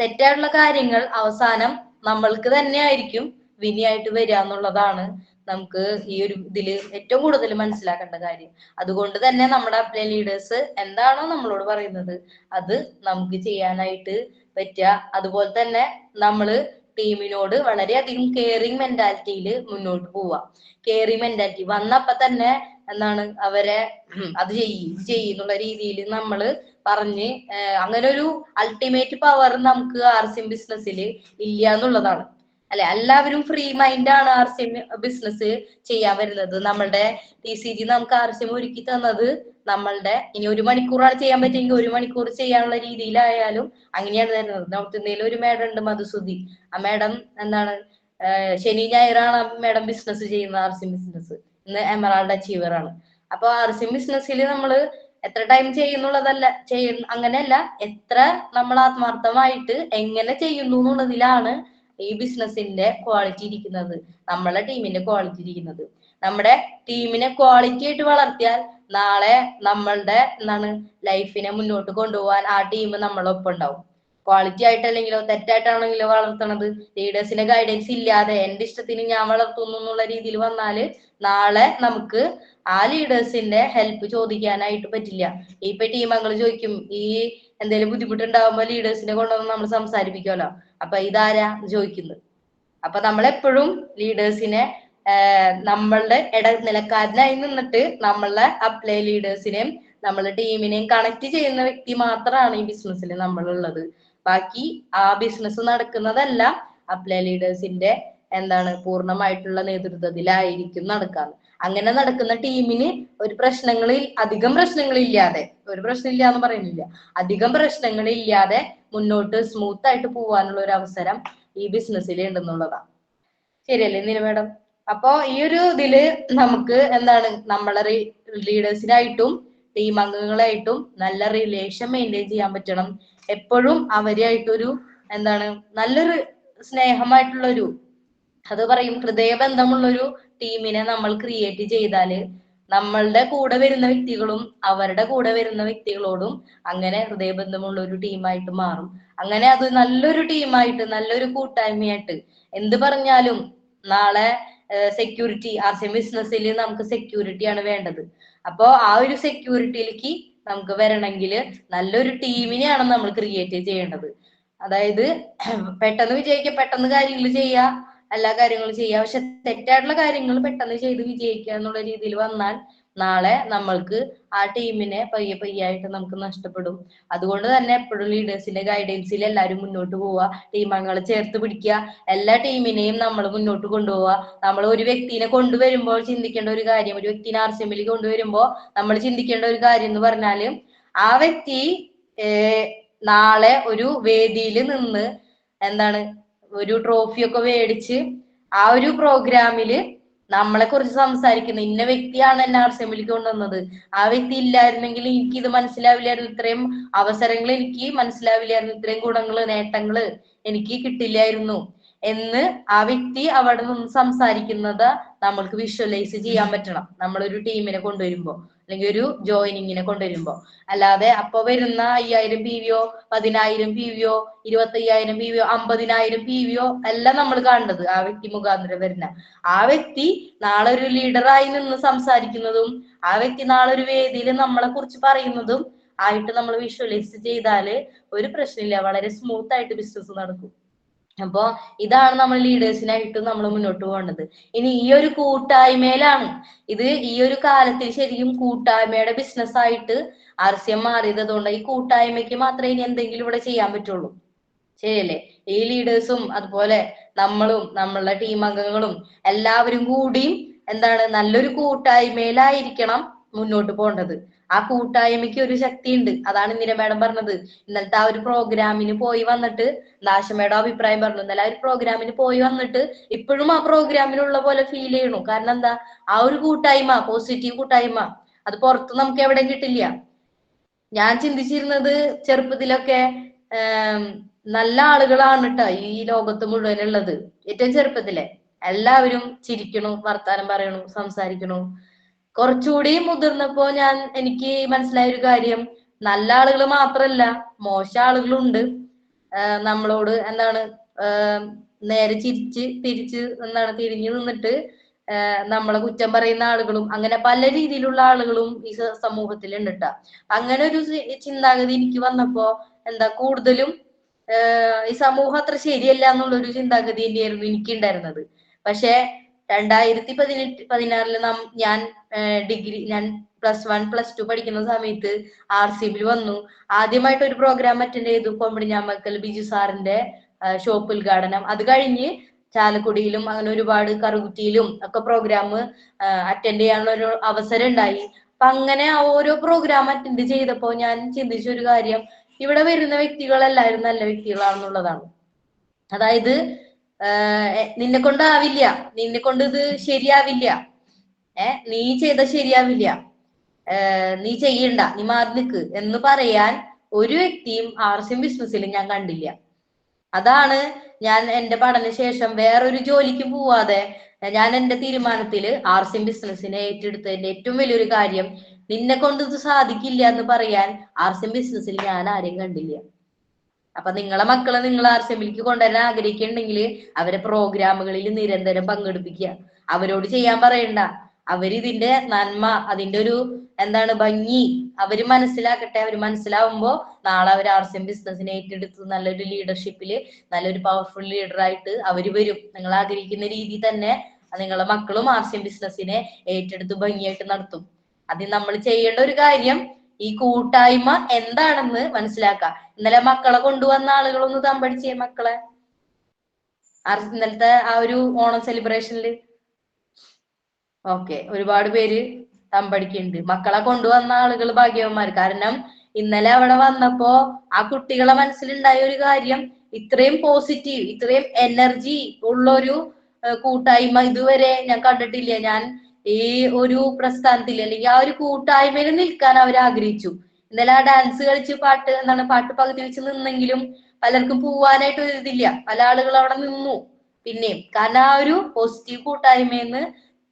തെറ്റായിട്ടുള്ള കാര്യങ്ങൾ അവസാനം നമ്മൾക്ക് തന്നെ ആയിരിക്കും വിനിയായിട്ട് വരിക എന്നുള്ളതാണ് നമുക്ക് ഈ ഒരു ഇതില് ഏറ്റവും കൂടുതൽ മനസ്സിലാക്കേണ്ട കാര്യം. അതുകൊണ്ട് തന്നെ നമ്മുടെ അപ്ലൈ ലീഡേഴ്സ് എന്താണോ നമ്മളോട് പറയുന്നത് അത് നമുക്ക് ചെയ്യാനായിട്ട് പറ്റുക. അതുപോലെ തന്നെ നമ്മള് ടീമിനോട് വളരെയധികം കെയറിങ് മെന്റാലിറ്റിയിൽ മുന്നോട്ട് പോവുക. കെയറിങ് മെന്റാലിറ്റി വന്നപ്പോ തന്നെ എന്താണ് അവരെ അത് ചെയ്യുന്നുള്ള രീതിയിൽ നമ്മള് പറഞ്ഞ് അങ്ങനെ ഒരു അൾട്ടിമേറ്റ് പവർ നമുക്ക് RCM ബിസിനസ്സിൽ ഇല്ല എന്നുള്ളതാണ്. അല്ലെ, എല്ലാവരും ഫ്രീ മൈൻഡ് ആണ് RCM ബിസിനസ് ചെയ്യാൻ വരുന്നത്. നമ്മളുടെ TCG നമുക്ക് RCM ഒരുക്കി തന്നത് നമ്മളുടെ ഇനി 1 മണിക്കൂറാണ് ചെയ്യാൻ പറ്റുമെങ്കിൽ 1 മണിക്കൂർ ചെയ്യാനുള്ള രീതിയിലായാലും അങ്ങനെയാണ് തരുന്നത്. നോർത്ത് ഇന്ത്യയിൽ ഒരു മേഡം ഉണ്ട്, മധുസുതി. ആ മേഡം എന്താണ് ശനി ഞായറാണ് മേഡം ബിസിനസ് ചെയ്യുന്ന RCM ബിസിനസ്. ഇന്ന് എമറാൾഡ് അച്ചീവർ ആണ്. അപ്പൊ RCM ബിസിനസ്സിൽ നമ്മള് എത്ര ടൈം ചെയ്യുന്നുള്ളതല്ല അങ്ങനെയല്ല, എത്ര നമ്മൾ ആത്മാർത്ഥമായിട്ട് എങ്ങനെ ചെയ്യുന്നു എന്നുള്ളതിലാണ് ഈ ബിസിനസിന്റെ ക്വാളിറ്റി ഇരിക്കുന്നത്, നമ്മളെ ടീമിന്റെ ക്വാളിറ്റി ഇരിക്കുന്നത്. നമ്മുടെ ടീമിനെ ക്വാളിറ്റി ആയിട്ട് വളർത്തിയാൽ നാളെ നമ്മളുടെ ലൈഫിനെ മുന്നോട്ട് കൊണ്ടുപോകാൻ ആ ടീം നമ്മളൊപ്പം ഉണ്ടാവും. ക്വാളിറ്റി ആയിട്ടല്ലെങ്കിലോ തെറ്റായിട്ടാണെങ്കിലോ വളർത്തണത് ലീഡേഴ്സിന്റെ ഗൈഡൻസ് ഇല്ലാതെ എന്റെ ഇഷ്ടത്തിന് ഞാൻ വളർത്തുന്നു എന്നുള്ള രീതിയിൽ വന്നാല് നാളെ നമുക്ക് ആ ലീഡേഴ്സിന്റെ ഹെൽപ്പ് ചോദിക്കാനായിട്ട് പറ്റില്ല. ഇപ്പൊ ടീം അംഗങ്ങൾ ചോദിക്കും, ഈ എന്തെങ്കിലും ബുദ്ധിമുട്ടുണ്ടാകുമ്പോ ലീഡേഴ്സിനെ കൊണ്ടുവന്ന് നമ്മൾ സംസാരിപ്പിക്കുമല്ലോ, അപ്പൊ ഇതാരാ ചോദിക്കുന്നത്. അപ്പൊ നമ്മളെപ്പോഴും ലീഡേഴ്സിനെ നമ്മളുടെ ഇടനിലക്കാരനായി നിന്നിട്ട് നമ്മളെ അപ്ലൈ ലീഡേഴ്സിനെയും നമ്മളെ ടീമിനെയും കണക്ട് ചെയ്യുന്ന വ്യക്തി മാത്രമാണ് ഈ ബിസിനസ്സിൽ നമ്മളുള്ളത്. ബാക്കി ആ ബിസിനസ് നടക്കുന്നതെല്ലാം അപ്ലൈ ലീഡേഴ്സിന്റെ പൂർണ്ണമായിട്ടുള്ള നേതൃത്വത്തിലായിരിക്കും നടക്കാറ്. അങ്ങനെ നടക്കുന്ന ടീമിന് അധികം പ്രശ്നങ്ങളില്ലാതെ, ഒരു പ്രശ്നമില്ല എന്ന് പറയുന്നില്ല, അധികം പ്രശ്നങ്ങളില്ലാതെ മുന്നോട്ട് സ്മൂത്ത് ആയിട്ട് പോവാനുള്ള ഒരു അവസരം ഈ ബിസിനസ്സിൽ ഉണ്ടെന്നുള്ളതാണ്. ശരിയല്ലേ നീല മേഡം? അപ്പോ ഈ ഒരു ഇതില് നമുക്ക് നമ്മളെ ലീഡേഴ്സിനായിട്ടും ടീം അംഗങ്ങളായിട്ടും നല്ല റിലേഷൻ മെയിൻറ്റെയിൻ ചെയ്യാൻ പറ്റണം. എപ്പോഴും അവരായിട്ടൊരു നല്ലൊരു സ്നേഹമായിട്ടുള്ളൊരു അത് പറയും ഹൃദയബന്ധമുള്ളൊരു ടീമിനെ നമ്മൾ ക്രിയേറ്റ് ചെയ്താല് നമ്മളുടെ കൂടെ വരുന്ന വ്യക്തികളും അവരുടെ കൂടെ വരുന്ന വ്യക്തികളോടും അങ്ങനെ ഹൃദയബന്ധമുള്ള ഒരു ടീമായിട്ട് മാറും. അങ്ങനെ അത് നല്ലൊരു ടീമായിട്ട്, നല്ലൊരു കൂട്ടായ്മയായിട്ട് എന്ത് പറഞ്ഞാലും നാളെ സെക്യൂരിറ്റി RCM ബിസിനസ്സിൽ നമുക്ക് സെക്യൂരിറ്റിയാണ് വേണ്ടത്. അപ്പോ ആ ഒരു സെക്യൂരിറ്റിയിലേക്ക് നമുക്ക് വരണമെങ്കിൽ നല്ലൊരു ടീമിനെയാണ് നമ്മൾ ക്രിയേറ്റ് ചെയ്യേണ്ടത്. അതായത് പെട്ടെന്ന് വിജയിക്കുക, പെട്ടെന്ന് കാര്യങ്ങൾ ചെയ്യുക, എല്ലാ കാര്യങ്ങളും ചെയ്യുക, പക്ഷെ തെറ്റായിട്ടുള്ള കാര്യങ്ങൾ പെട്ടെന്ന് ചെയ്ത് വിജയിക്കുക എന്നുള്ള രീതിയിൽ വന്നാൽ നാളെ നമ്മൾക്ക് ആ ടീമിനെ പയ്യായിട്ട് നമുക്ക് നഷ്ടപ്പെടും. അതുകൊണ്ട് തന്നെ എപ്പോഴും ലീഡേഴ്സിന്റെ ഗൈഡൻസിൽ എല്ലാവരും മുന്നോട്ട് പോവുക, ടീം അംഗങ്ങളെ ചേർത്ത് പിടിക്കുക, എല്ലാ ടീമിനെയും നമ്മൾ മുന്നോട്ട് കൊണ്ടുപോവുക. നമ്മൾ ഒരു വ്യക്തിനെ കൊണ്ടുവരുമ്പോൾ ചിന്തിക്കേണ്ട ഒരു കാര്യം, ഒരു വ്യക്തിനെ RCMൽ കൊണ്ടുവരുമ്പോൾ നമ്മൾ ചിന്തിക്കേണ്ട ഒരു കാര്യം എന്ന് പറഞ്ഞാല് ആ വ്യക്തി നാളെ ഒരു വേദിയിൽ നിന്ന് ഒരു ട്രോഫിയൊക്കെ മേടിച്ച് ആ ഒരു പ്രോഗ്രാമില് നമ്മളെ കുറിച്ച് സംസാരിക്കുന്ന ഇന്ന വ്യക്തിയാണ് എന്നെ RCMലേക്ക് കൊണ്ടുവന്നത്, ആ വ്യക്തി ഇല്ലായിരുന്നെങ്കിൽ എനിക്ക് ഇത് മനസ്സിലാവില്ലായിരുന്നു, ഇത്രയും അവസരങ്ങൾ എനിക്ക് മനസ്സിലാവില്ലായിരുന്നു, ഇത്രയും ഗുണങ്ങള് നേട്ടങ്ങള് എനിക്ക് കിട്ടില്ലായിരുന്നു എന്ന് ആ വ്യക്തി അവിടെ നിന്ന് സംസാരിക്കുന്നത് നമ്മൾക്ക് വിഷ്വലൈസ് ചെയ്യാൻ പറ്റണം. നമ്മളൊരു ടീമിനെ കൊണ്ടുവരുമ്പോ അല്ലെങ്കിൽ ഒരു ജോയിനിങ്ങിനെ കൊണ്ടുവരുമ്പോ. അല്ലാതെ അപ്പൊ വരുന്ന 5000 PV, 10,000 PV, 25,000 PV, 50,000 PV എല്ലാം നമ്മൾ കാണുന്നത് ആ വ്യക്തി മുഖാന്തരം വരുന്ന. ആ വ്യക്തി നാളെ ഒരു ലീഡറായി നിന്ന് സംസാരിക്കുന്നതും ആ വ്യക്തി നാളെ ഒരു വേദിയിൽ നമ്മളെ കുറിച്ച് പറയുന്നതും ആയിട്ട് നമ്മൾ വിഷ്വലൈസ് ചെയ്താല് ഒരു പ്രശ്നമില്ല, വളരെ സ്മൂത്ത് ആയിട്ട് ബിസിനസ് നടക്കും. അപ്പൊ ഇതാണ് നമ്മൾ ലീഡേഴ്സിനായിട്ട് നമ്മൾ മുന്നോട്ട് പോകേണ്ടത്. ഇനി ഈ ഒരു കൂട്ടായ്മയിലാണ് ഇത്, ഈ ഒരു കാലത്തിൽ ശരിക്കും കൂട്ടായ്മയുടെ ബിസിനസ് ആയിട്ട് RCM മാറിയത്. അതുകൊണ്ട് ഈ കൂട്ടായ്മയ്ക്ക് മാത്രമേ ഇനി എന്തെങ്കിലും ഇവിടെ ചെയ്യാൻ പറ്റുള്ളൂ. ശരിയല്ലേ? ഈ ലീഡേഴ്സും അതുപോലെ നമ്മളും നമ്മളുടെ ടീം അംഗങ്ങളും എല്ലാവരും കൂടി എന്താണ് നല്ലൊരു കൂട്ടായ്മയിലായിരിക്കണം മുന്നോട്ട് പോകേണ്ടത്. ആ കൂട്ടായ്മയ്ക്ക് ഒരു ശക്തി ഉണ്ട്. അതാണ് ഇന്ദിര മാഡം പറഞ്ഞത്. ഇന്നലത്തെ ആ ഒരു പ്രോഗ്രാമിന് പോയി വന്നിട്ട് ദാശ മാഡം അഭിപ്രായം പറഞ്ഞു. ഇന്നലെ ആ ഒരു പ്രോഗ്രാമിന് പോയി വന്നിട്ട് ഇപ്പോഴും ആ പ്രോഗ്രാമിലുള്ള പോലെ ഫീൽ ചെയ്യണു. കാരണം എന്താ, ആ ഒരു കൂട്ടായ്മ, പോസിറ്റീവ് കൂട്ടായ്മ, അത് പുറത്ത് നമുക്ക് എവിടെയും കിട്ടില്ല. ഞാൻ ചിന്തിച്ചിരുന്നത് ചെറുപ്പത്തിലൊക്കെ നല്ല ആളുകളാണ് കേട്ടോ ഈ ലോകത്ത് മുഴുവനുള്ളത്. ഏറ്റവും ചെറുപ്പത്തിലെ എല്ലാവരും ചിരിക്കണു, വർത്താനം പറയണു, സംസാരിക്കണു. കുറച്ചുകൂടി മുതിർന്നപ്പോ എനിക്ക് മനസ്സിലായ ഒരു കാര്യം, നല്ല ആളുകൾ മാത്രല്ല മോശം ആളുകളുണ്ട്. നമ്മളോട് എന്താണ് നേരെ തിരിച്ച് തിരിഞ്ഞു നിന്നിട്ട് നമ്മളെ കുറ്റം പറയുന്ന ആളുകളും അങ്ങനെ പല രീതിയിലുള്ള ആളുകളും ഈ സമൂഹത്തിൽ ഉണ്ട് ട്ടാ. അങ്ങനെ ഒരു ചിന്താഗതി എനിക്ക് വന്നപ്പോ കൂടുതലും ഈ സമൂഹം അത്ര ശരിയല്ല എന്നുള്ളൊരു ചിന്താഗതി തന്നെയായിരുന്നു എനിക്കുണ്ടായിരുന്നത്. പക്ഷെ 2016 ഞാൻ ഞാൻ +1 +2 പഠിക്കുന്ന സമയത്ത് RCMൽ വന്നു. ആദ്യമായിട്ട് ഒരു പ്രോഗ്രാം അറ്റൻഡ് ചെയ്തു, കൊമ്പടിഞ്ഞാമക്കൽ ബിജു സാറിന്റെ ഷോപ്പ് ഉദ്ഘാടനം. അത് കഴിഞ്ഞ് ചാലക്കുടിയിലും അങ്ങനെ ഒരുപാട് കറുകുറ്റിയിലും ഒക്കെ പ്രോഗ്രാം അറ്റൻഡ് ചെയ്യാനുള്ള ഒരു അവസരം ഉണ്ടായി. അപ്പൊ അങ്ങനെ ഓരോ പ്രോഗ്രാം അറ്റൻഡ് ചെയ്തപ്പോ ഞാൻ ചിന്തിച്ച ഒരു കാര്യം, ഇവിടെ വരുന്ന വ്യക്തികളെല്ലാവരും നല്ല വ്യക്തികളാണെന്നുള്ളതാണ്. അതായത് നിന്നെ കൊണ്ടാവില്ല, നിന്നെ കൊണ്ട് ഇത് ശരിയാവില്ല, നീ ചെയ്ത ശരിയാവില്ല, നീ ചെയ്യണ്ട, നീ മാറി നിൽക്ക് എന്ന് പറയാൻ ഒരു വ്യക്തിയും RCM ബിസിനസ്സിൽ ഞാൻ കണ്ടില്ല. അതാണ് ഞാൻ എന്റെ പഠനശേഷം വേറൊരു ജോലിക്ക് പോവാതെ ഞാൻ എന്റെ തീരുമാനത്തില് RCM ബിസിനസ്സിനെ ഏറ്റെടുത്തതിന്റെ ഏറ്റവും വലിയൊരു കാര്യം, നിന്നെ കൊണ്ട് ഇത് സാധിക്കില്ല എന്ന് പറയാൻ RCM ബിസിനസ്സിൽ ഞാൻ ആരെയും കണ്ടില്ല. അപ്പൊ നിങ്ങളെ മക്കളെ നിങ്ങൾ RCMലേക്ക് കൊണ്ടുവരാൻ ആഗ്രഹിക്കുന്നുണ്ടെങ്കിൽ അവരെ പ്രോഗ്രാമുകളിൽ നിരന്തരം പങ്കെടുപ്പിക്കുക. അവരോട് ചെയ്യാൻ പറയണ്ട. അവരിതിന്റെ നന്മ, അതിന്റെ ഒരു ഭംഗി അവര് മനസ്സിലാക്കട്ടെ. അവര് മനസ്സിലാവുമ്പോ നാളെ അവർ RCM ബിസിനസ്സിനെ ഏറ്റെടുത്ത് നല്ലൊരു ലീഡർഷിപ്പില് നല്ലൊരു പവർഫുൾ ലീഡറായിട്ട് അവര് വരും. നിങ്ങൾ ആഗ്രഹിക്കുന്ന രീതി തന്നെ നിങ്ങളെ മക്കളും RCM ബിസിനസ്സിനെ ഏറ്റെടുത്ത് ഭംഗിയായിട്ട് നടത്തും. അതിന് നമ്മൾ ചെയ്യേണ്ട ഒരു കാര്യം ഈ കൂട്ടായ്മ എന്താണെന്ന് മനസ്സിലാക്കാം. ഇന്നലെ മക്കളെ കൊണ്ടുവന്ന ആളുകളൊന്ന് തമ്പടിച്ചേ മക്കളെ. ഇന്നലത്തെ ആ ഒരു ഓണം സെലിബ്രേഷനില് ഒരുപാട് പേര് തമ്പടിക്കുന്നുണ്ട്. മക്കളെ കൊണ്ടുവന്ന ആളുകൾ ഭാഗ്യവന്മാർ. കാരണം ഇന്നലെ അവിടെ വന്നപ്പോ ആ കുട്ടികളെ മനസ്സിലുണ്ടായ ഒരു കാര്യം, ഇത്രയും പോസിറ്റീവ്, ഇത്രയും എനർജി ഉള്ളൊരു കൂട്ടായ്മ ഇതുവരെ ഞാൻ കണ്ടിട്ടില്ല. ഞാൻ ഈ ഒരു പ്രസ്ഥാനത്തിൽ അല്ലെങ്കിൽ ആ ഒരു കൂട്ടായ്മയിൽ നിൽക്കാൻ അവർ ആഗ്രഹിച്ചു. ഇന്നലെ ആ ഡാൻസ് കളിച്ച് പാട്ട് പകുതി വെച്ച് നിന്നെങ്കിലും പലർക്കും പോവാനായിട്ട് ഒരു ഇതില്ല. പല ആളുകൾ അവിടെ നിന്നു പിന്നെയും. കാരണം ആ ഒരു പോസിറ്റീവ് കൂട്ടായ്മയെന്ന്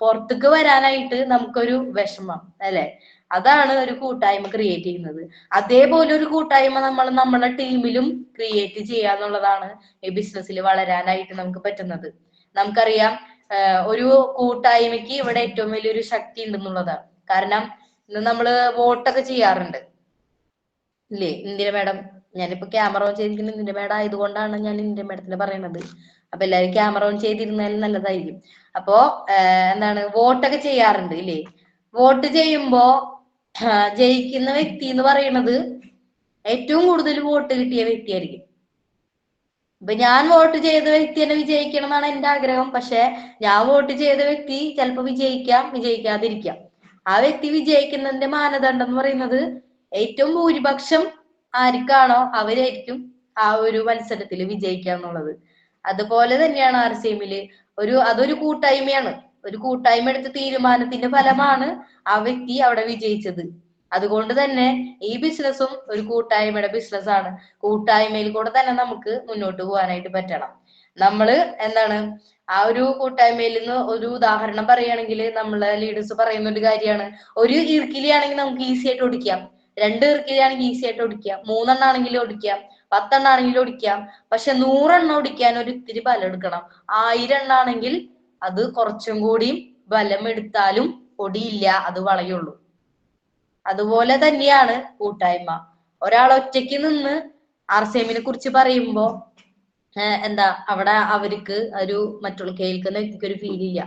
പുറത്തേക്ക് വരാനായിട്ട് നമുക്കൊരു വിഷമം അല്ലെ. അതാണ് ഒരു കൂട്ടായ്മ ക്രിയേറ്റ് ചെയ്യുന്നത്. അതേപോലെ ഒരു കൂട്ടായ്മ നമ്മൾ നമ്മുടെ ടീമിലും ക്രിയേറ്റ് ചെയ്യാന്നുള്ളതാണ് ഈ ബിസിനസ്സിൽ വളരാനായിട്ട് നമുക്ക് പറ്റുന്നത്. നമുക്കറിയാം ഒരു കൂട്ടായ്മയ്ക്ക് ഇവിടെ ഏറ്റവും വലിയൊരു ശക്തി ഉണ്ടെന്നുള്ളതാണ്. കാരണം ഇന്ന് നമ്മള് വോട്ടൊക്കെ ചെയ്യാറുണ്ട് ഇല്ലേ ഇന്ദിര മാഡം? ഞാനിപ്പോ ക്യാമറ ഓൺ ചെയ്തിരിക്കുന്ന ഇന്ദിര മാഡം ആയതുകൊണ്ടാണ് ഞാൻ ഇന്ദിര മാഡത്തിന് പറയണത്. അപ്പൊ എല്ലാവരും ക്യാമറ ഓൺ ചെയ്തിരുന്നാലും നല്ലതായിരിക്കും. അപ്പോ വോട്ടൊക്കെ ചെയ്യാറുണ്ട് ഇല്ലേ? വോട്ട് ചെയ്യുമ്പോ ജയിക്കുന്ന വ്യക്തി എന്ന് പറയുന്നത് ഏറ്റവും കൂടുതൽ വോട്ട് കിട്ടിയ വ്യക്തിയായിരിക്കും. ഇപ്പൊ ഞാൻ വോട്ട് ചെയ്ത വ്യക്തി തന്നെ വിജയിക്കണം എന്നാണ് എന്റെ ആഗ്രഹം. പക്ഷെ ഞാൻ വോട്ട് ചെയ്ത വ്യക്തി ചിലപ്പോ വിജയിക്കാം, വിജയിക്കാതിരിക്കാം. ആ വ്യക്തി വിജയിക്കുന്നതിന്റെ മാനദണ്ഡം എന്ന് പറയുന്നത് ഏറ്റവും ഭൂരിപക്ഷം ആർക്കാണോ അവരായിരിക്കും ആ ഒരു മത്സരത്തിൽ വിജയിക്കുക എന്നുള്ളത്. അതുപോലെ തന്നെയാണ് RCMല് അതൊരു കൂട്ടായ്മയാണ്. ഒരു കൂട്ടായ്മ എടുത്ത തീരുമാനത്തിന്റെ ഫലമാണ് ആ വ്യക്തി അവിടെ വിജയിച്ചത്. അതുകൊണ്ട് തന്നെ ഈ ബിസിനസ്സും ഒരു കൂട്ടായ്മയുടെ ബിസിനസ്സാണ്. കൂട്ടായ്മയിൽ കൂടെ തന്നെ നമുക്ക് മുന്നോട്ട് പോകാനായിട്ട് പറ്റണം. നമ്മള് എന്താണ് ആ ഒരു കൂട്ടായ്മയിൽ നിന്ന് ഒരു ഉദാഹരണം പറയുകയാണെങ്കിൽ നമ്മളെ ലീഡേഴ്സ് പറയുന്ന ഒരു കാര്യമാണ്, ഒരു ഈർക്കിലിയാണെങ്കിൽ നമുക്ക് ഈസി ആയിട്ട് ഓടിക്കാം, 2 ഈർക്കിലിയാണെങ്കിൽ ഈസി ആയിട്ട് ഓടിക്കാം, 3 എണ്ണാണെങ്കിലും ഓടിക്കാം, 10 എണ്ണാണെങ്കിലും ഓടിക്കാം. പക്ഷെ 100 എണ്ണം ഓടിക്കാൻ ഒരു ഇത്തിരി ബലം എടുക്കണം. 1000 എണ്ണാണെങ്കിൽ അത് കുറച്ചും കൂടി ബലം എടുത്താലും ഒടിയില്ല, അത് വളയുള്ളൂ. അതുപോലെ തന്നെയാണ് കൂട്ടായ്മ. ഒരാൾ ഒറ്റയ്ക്ക് നിന്ന് RCMനെ കുറിച്ച് പറയുമ്പോ എന്താ അവിടെ അവർക്ക് ഒരു മറ്റുള്ള കേൾക്കുന്ന വ്യക്തിക്ക് ഒരു ഫീൽ ഇല്ല.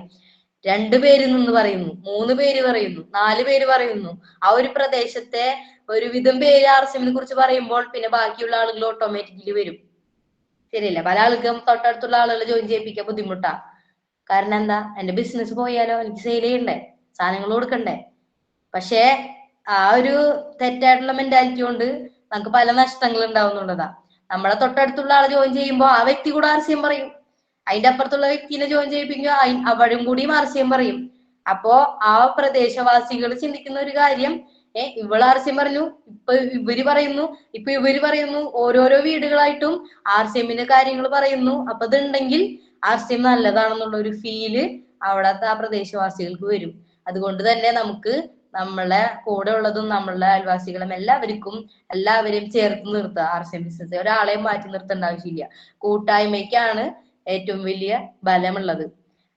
2 പേര് നിന്ന് പറയുന്നു, 3 പേര് പറയുന്നു, 4 പേര് പറയുന്നു. ആ ഒരു പ്രദേശത്തെ ഒരുവിധം പേര് RCMനെ കുറിച്ച് പറയുമ്പോൾ പിന്നെ ബാക്കിയുള്ള ആളുകൾ ഓട്ടോമാറ്റിക്കലി വരും. ശരിയല്ല? പല ആൾക്കും തൊട്ടടുത്തുള്ള ആളുകളെ ജോയിൻ ചെയ്യിപ്പിക്കാൻ ബുദ്ധിമുട്ടാ. കാരണം എന്താ, എന്റെ ബിസിനസ് പോയാലോ, എനിക്ക് സെയിൽ ചെയ്യണ്ടേ, സാധനങ്ങൾ കൊടുക്കണ്ടേ. പക്ഷേ ആ ഒരു തെറ്റായിട്ടുള്ള മെന്റാലിറ്റി കൊണ്ട് നമുക്ക് പല നഷ്ടങ്ങൾ ഉണ്ടാവുന്നുള്ളതാ. നമ്മളെ തൊട്ടടുത്തുള്ള ആളെ ജോയിൻ ചെയ്യുമ്പോൾ ആ വ്യക്തി കൂടെ RCM പറയും, അതിന്റെ അപ്പുറത്തുള്ള വ്യക്തിനെ ജോയിൻ ചെയ്യിപ്പിക്കുക, അവരും കൂടി RCM പറയും. അപ്പോ ആ പ്രദേശവാസികൾ ചിന്തിക്കുന്ന ഒരു കാര്യം, ഇവള് RCM പറഞ്ഞു, ഇവര് പറയുന്നു, ഓരോരോ വീടുകളായിട്ടും RCMന്റെ കാര്യങ്ങൾ പറയുന്നു. അപ്പൊ ഇതുണ്ടെങ്കിൽ RCM നല്ലതാണെന്നുള്ള ഒരു ഫീല് അവിടത്തെ ആ പ്രദേശവാസികൾക്ക് വരും. അതുകൊണ്ട് തന്നെ നമുക്ക് നമ്മളെ കൂടെ ഉള്ളതും നമ്മളുടെ അയൽവാസികളും എല്ലാവരെയും ചേർത്ത് നിർത്തുക. RCM ബിസിനസ് ഒരാളെയും മാറ്റി നിർത്തേണ്ട ആവശ്യമില്ല. കൂട്ടായ്മയ്ക്കാണ് ഏറ്റവും വലിയ ബലമുള്ളത്.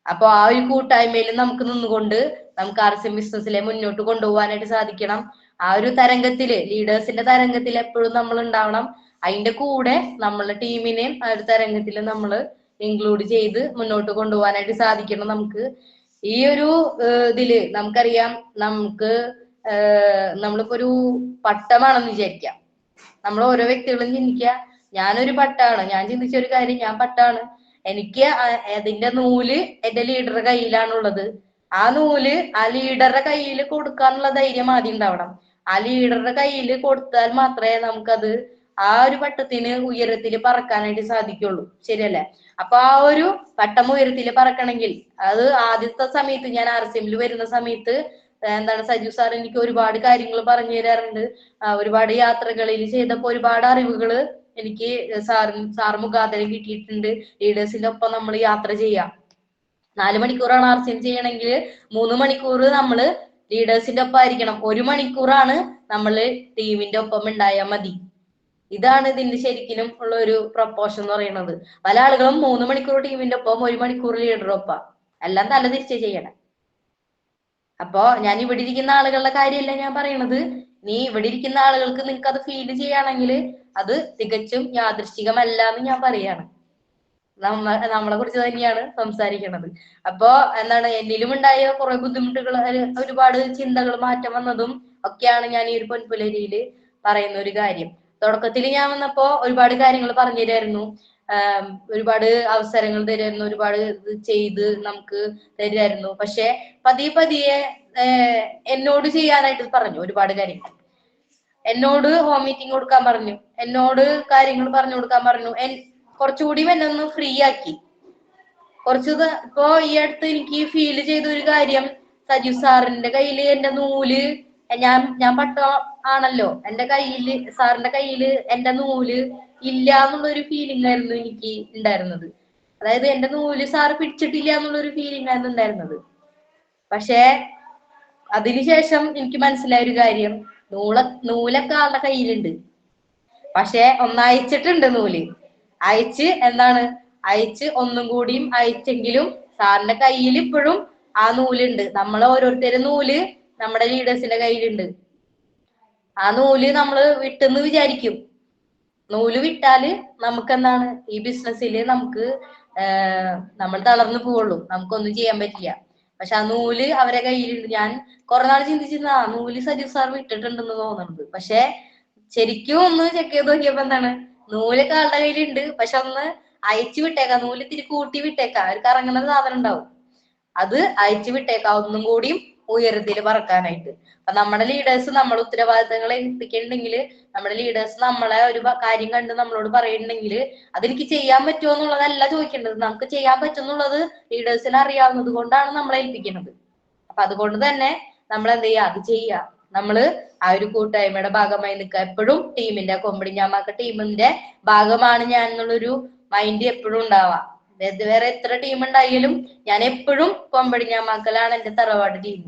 അപ്പൊ ആ ഒരു കൂട്ടായ്മയിൽ നമുക്ക് നിന്നുകൊണ്ട് നമുക്ക് RCM ബിസിനസ്സിലെ മുന്നോട്ട് കൊണ്ടുപോകാനായിട്ട് സാധിക്കണം. ആ ഒരു തരംഗത്തില്, ലീഡേഴ്സിന്റെ തരംഗത്തിൽ എപ്പോഴും നമ്മൾ ഉണ്ടാവണം. അതിന്റെ കൂടെ നമ്മളെ ടീമിനെയും ആ ഒരു തരംഗത്തിൽ നമ്മൾ ഇൻക്ലൂഡ് ചെയ്ത് മുന്നോട്ട് കൊണ്ടുപോകാനായിട്ട് സാധിക്കണം. നമുക്ക് ഈ ഒരു ഇതില് നമുക്കറിയാം, നമ്മളിപ്പോ ഒരു പട്ടമാണെന്ന് വിചാരിക്കാം. നമ്മൾ ഓരോ വ്യക്തികളും ചിന്തിക്കുക, ഞാനൊരു പട്ടാണ്, ഞാൻ ചിന്തിച്ച ഒരു കാര്യം, ഞാൻ പട്ടാണ്, എനിക്ക് അതിന്റെ നൂല് എന്റെ ലീഡറുടെ കയ്യിലാണുള്ളത്. ആ നൂല് ആ ലീഡറുടെ കയ്യിൽ കൊടുക്കാനുള്ള ധൈര്യം ആദ്യം ഉണ്ടാവണം. ആ ലീഡറുടെ കയ്യിൽ കൊടുത്താൽ മാത്രമേ നമുക്കത് ആ ഒരു പട്ടത്തിന് ഉയരത്തിൽ പറക്കാനായിട്ട് സാധിക്കുള്ളൂ. ശരിയല്ലേ? അപ്പൊ ആ ഒരു പട്ടം ഉയരത്തിൽ പറക്കണമെങ്കിൽ, അത് ആദ്യത്തെ സമയത്ത് ഞാൻ RCMൽ വരുന്ന സമയത്ത് എന്താണ്, സജു സാർ എനിക്ക് ഒരുപാട് കാര്യങ്ങൾ പറഞ്ഞു തരാറുണ്ട്. ഒരുപാട് യാത്രകളിൽ ചെയ്തപ്പോ ഒരുപാട് അറിവുകൾ എനിക്ക് സാർ മുഖാന്തരം കിട്ടിയിട്ടുണ്ട്. ലീഡേഴ്സിന്റെ ഒപ്പം നമ്മൾ യാത്ര ചെയ്യാം. 4 മണിക്കൂറാണ് RCM ചെയ്യണമെങ്കിൽ 3 മണിക്കൂർ നമ്മള് ലീഡേഴ്സിന്റെ ഒപ്പം ആയിരിക്കണം. 1 മണിക്കൂറാണ് നമ്മള് ടീമിന്റെ ഒപ്പം ഉണ്ടായാൽ മതി. ഇതാണ് ഇതിന്റെ ശരിക്കും ഉള്ള ഒരു പ്രൊപ്പോർഷൻ എന്ന് പറയുന്നത്. പല ആളുകളും 3 മണിക്കൂർ ടീമിന്റെ ഒപ്പം 1 മണിക്കൂർ ലീഡറുടെ ഒപ്പം, എല്ലാം തലതിരിച്ച് ചെയ്യണം. അപ്പോ ഞാൻ ഇവിടെ ഇരിക്കുന്ന ആളുകളുടെ കാര്യമല്ല ഞാൻ പറയണത്. നീ ഇവിടെ ഇരിക്കുന്ന ആളുകൾക്ക് നിങ്ങൾക്ക് അത് ഫീൽ ചെയ്യുകയാണെങ്കിൽ അത് തികച്ചും യാദൃശ്ചികമല്ല എന്ന് ഞാൻ പറയാണ്. നമ്മളെ കുറിച്ച് തന്നെയാണ് സംസാരിക്കുന്നത്. അപ്പോ എന്താണ്, എന്നിലും ഉണ്ടായ കുറെ ബുദ്ധിമുട്ടുകൾ, ഒരുപാട് ചിന്തകൾ മാറ്റം വന്നതും ഒക്കെയാണ് ഞാൻ ഈ ഒരു പൊൻപുലരിയിൽ പറയുന്ന ഒരു കാര്യം. തുടക്കത്തിൽ ഞാൻ വന്നപ്പോ ഒരുപാട് കാര്യങ്ങൾ പറഞ്ഞു തരായിരുന്നു, ഒരുപാട് അവസരങ്ങൾ തരുമായിരുന്നു, ഒരുപാട് ചെയ്ത് നമുക്ക് തരുമായിരുന്നു. പക്ഷെ പതിയെ എന്നോട് ചെയ്യാനായിട്ട് പറഞ്ഞു ഒരുപാട് കാര്യങ്ങൾ. എന്നോട് ഹോം മീറ്റിംഗ് കൊടുക്കാൻ പറഞ്ഞു, എന്നോട് കാര്യങ്ങൾ പറഞ്ഞു കൊടുക്കാൻ പറഞ്ഞു. കുറച്ചുകൂടി എന്നെ ഒന്ന് ഫ്രീ ആക്കി. ഇപ്പോ ഈ അടുത്ത് എനിക്ക് ഫീൽ ചെയ്ത ഒരു കാര്യം, സജീവ് സാറിന്റെ കയ്യില് എന്റെ നൂല്, ഞാൻ പട്ട ആണല്ലോ, എന്റെ കയ്യില്, സാറിന്റെ കയ്യില് എന്റെ നൂല് ഇല്ല എന്നുള്ളൊരു ഫീലിംഗ് ആയിരുന്നു എനിക്ക് ഉണ്ടായിരുന്നത്. അതായത് എന്റെ നൂല് സാറ് പിടിച്ചിട്ടില്ല എന്നുള്ളൊരു ഫീലിംഗ് ആയിരുന്നു ഉണ്ടായിരുന്നത്. പക്ഷെ അതിനുശേഷം എനിക്ക് മനസ്സിലായ ഒരു കാര്യം, നൂലൊക്കെ ആളുടെ കയ്യിലുണ്ട്. പക്ഷെ ഒന്നയച്ചിട്ടുണ്ട് നൂല്. അയച്ച് ഒന്നും കൂടിയും അയച്ചെങ്കിലും സാറിന്റെ കയ്യിൽ ഇപ്പോഴും ആ നൂലുണ്ട്. നമ്മളെ ഓരോരുത്തരും നൂല് നമ്മുടെ ലീഡേഴ്സിന്റെ കയ്യിലുണ്ട്. ആ നൂല് നമ്മള് വിട്ടെന്ന് വിചാരിക്കും. നൂല് വിട്ടാല് നമുക്ക് എന്താണ്, ഈ ബിസിനസ്സിൽ നമ്മൾ തളർന്നു പോവുള്ളൂ, നമുക്കൊന്നും ചെയ്യാൻ പറ്റില്ല. പക്ഷെ ആ നൂല് അവരെ കയ്യിലുണ്ട്. ഞാൻ കുറെ നാൾ ചിന്തിച്ചിരുന്ന ആ നൂല് സജീവ് സാർ വിട്ടിട്ടുണ്ടെന്ന് തോന്നുന്നത്. പക്ഷെ ശരിക്കും ഒന്ന് ചെക്ക് ചെയ്ത് നോക്കിയപ്പോ എന്താണ്, നൂലൊക്കെ ആളുടെ കയ്യിലുണ്ട്. പക്ഷെ ഒന്ന് അയച്ചു വിട്ടേക്കാം, നൂല് ഇത്തിരി കൂട്ടി വിട്ടേക്കാം, ഒരു കറങ്ങുന്ന സാധനം ഉണ്ടാവും, അത് അയച്ചു വിട്ടേക്കാം, ഒന്നും കൂടിയും ഉയരത്തിൽ പറക്കാനായിട്ട്. അപ്പൊ നമ്മുടെ ലീഡേഴ്സ് നമ്മൾ ഉത്തരവാദിത്തങ്ങൾ ഏൽപ്പിക്കുന്നുണ്ടെങ്കിൽ, നമ്മുടെ ലീഡേഴ്സ് നമ്മളെ ഒരു കാര്യം കണ്ട് നമ്മളോട് പറയുന്നുണ്ടെങ്കിൽ അതെനിക്ക് ചെയ്യാൻ പറ്റുമോ എന്നുള്ളതല്ല ചോദിക്കേണ്ടത്. നമുക്ക് ചെയ്യാൻ പറ്റുന്നുള്ളത് ലീഡേഴ്സിന് അറിയാവുന്നത് കൊണ്ടാണ് നമ്മളെ ഏൽപ്പിക്കുന്നത്. അപ്പൊ അതുകൊണ്ട് തന്നെ നമ്മൾ എന്ത് ചെയ്യുക, അത് ചെയ്യുക. നമ്മള് ആ ഒരു കൂട്ടായ്മയുടെ ഭാഗമായി നിൽക്കുക. എപ്പോഴും ടീമിന്റെ കൊമ്പടിഞ്ഞാമാക്ക ടീമിന്റെ ഭാഗമാണ് ഞാൻ എന്നുള്ളൊരു മൈൻഡ് എപ്പോഴും ഉണ്ടാവാ. വേറെ എത്ര ടീം ഉണ്ടായാലും ഞാൻ എപ്പോഴും കൊമ്പടിഞ്ഞാമാക്കലാണ് എന്റെ തറവാട് ടീം,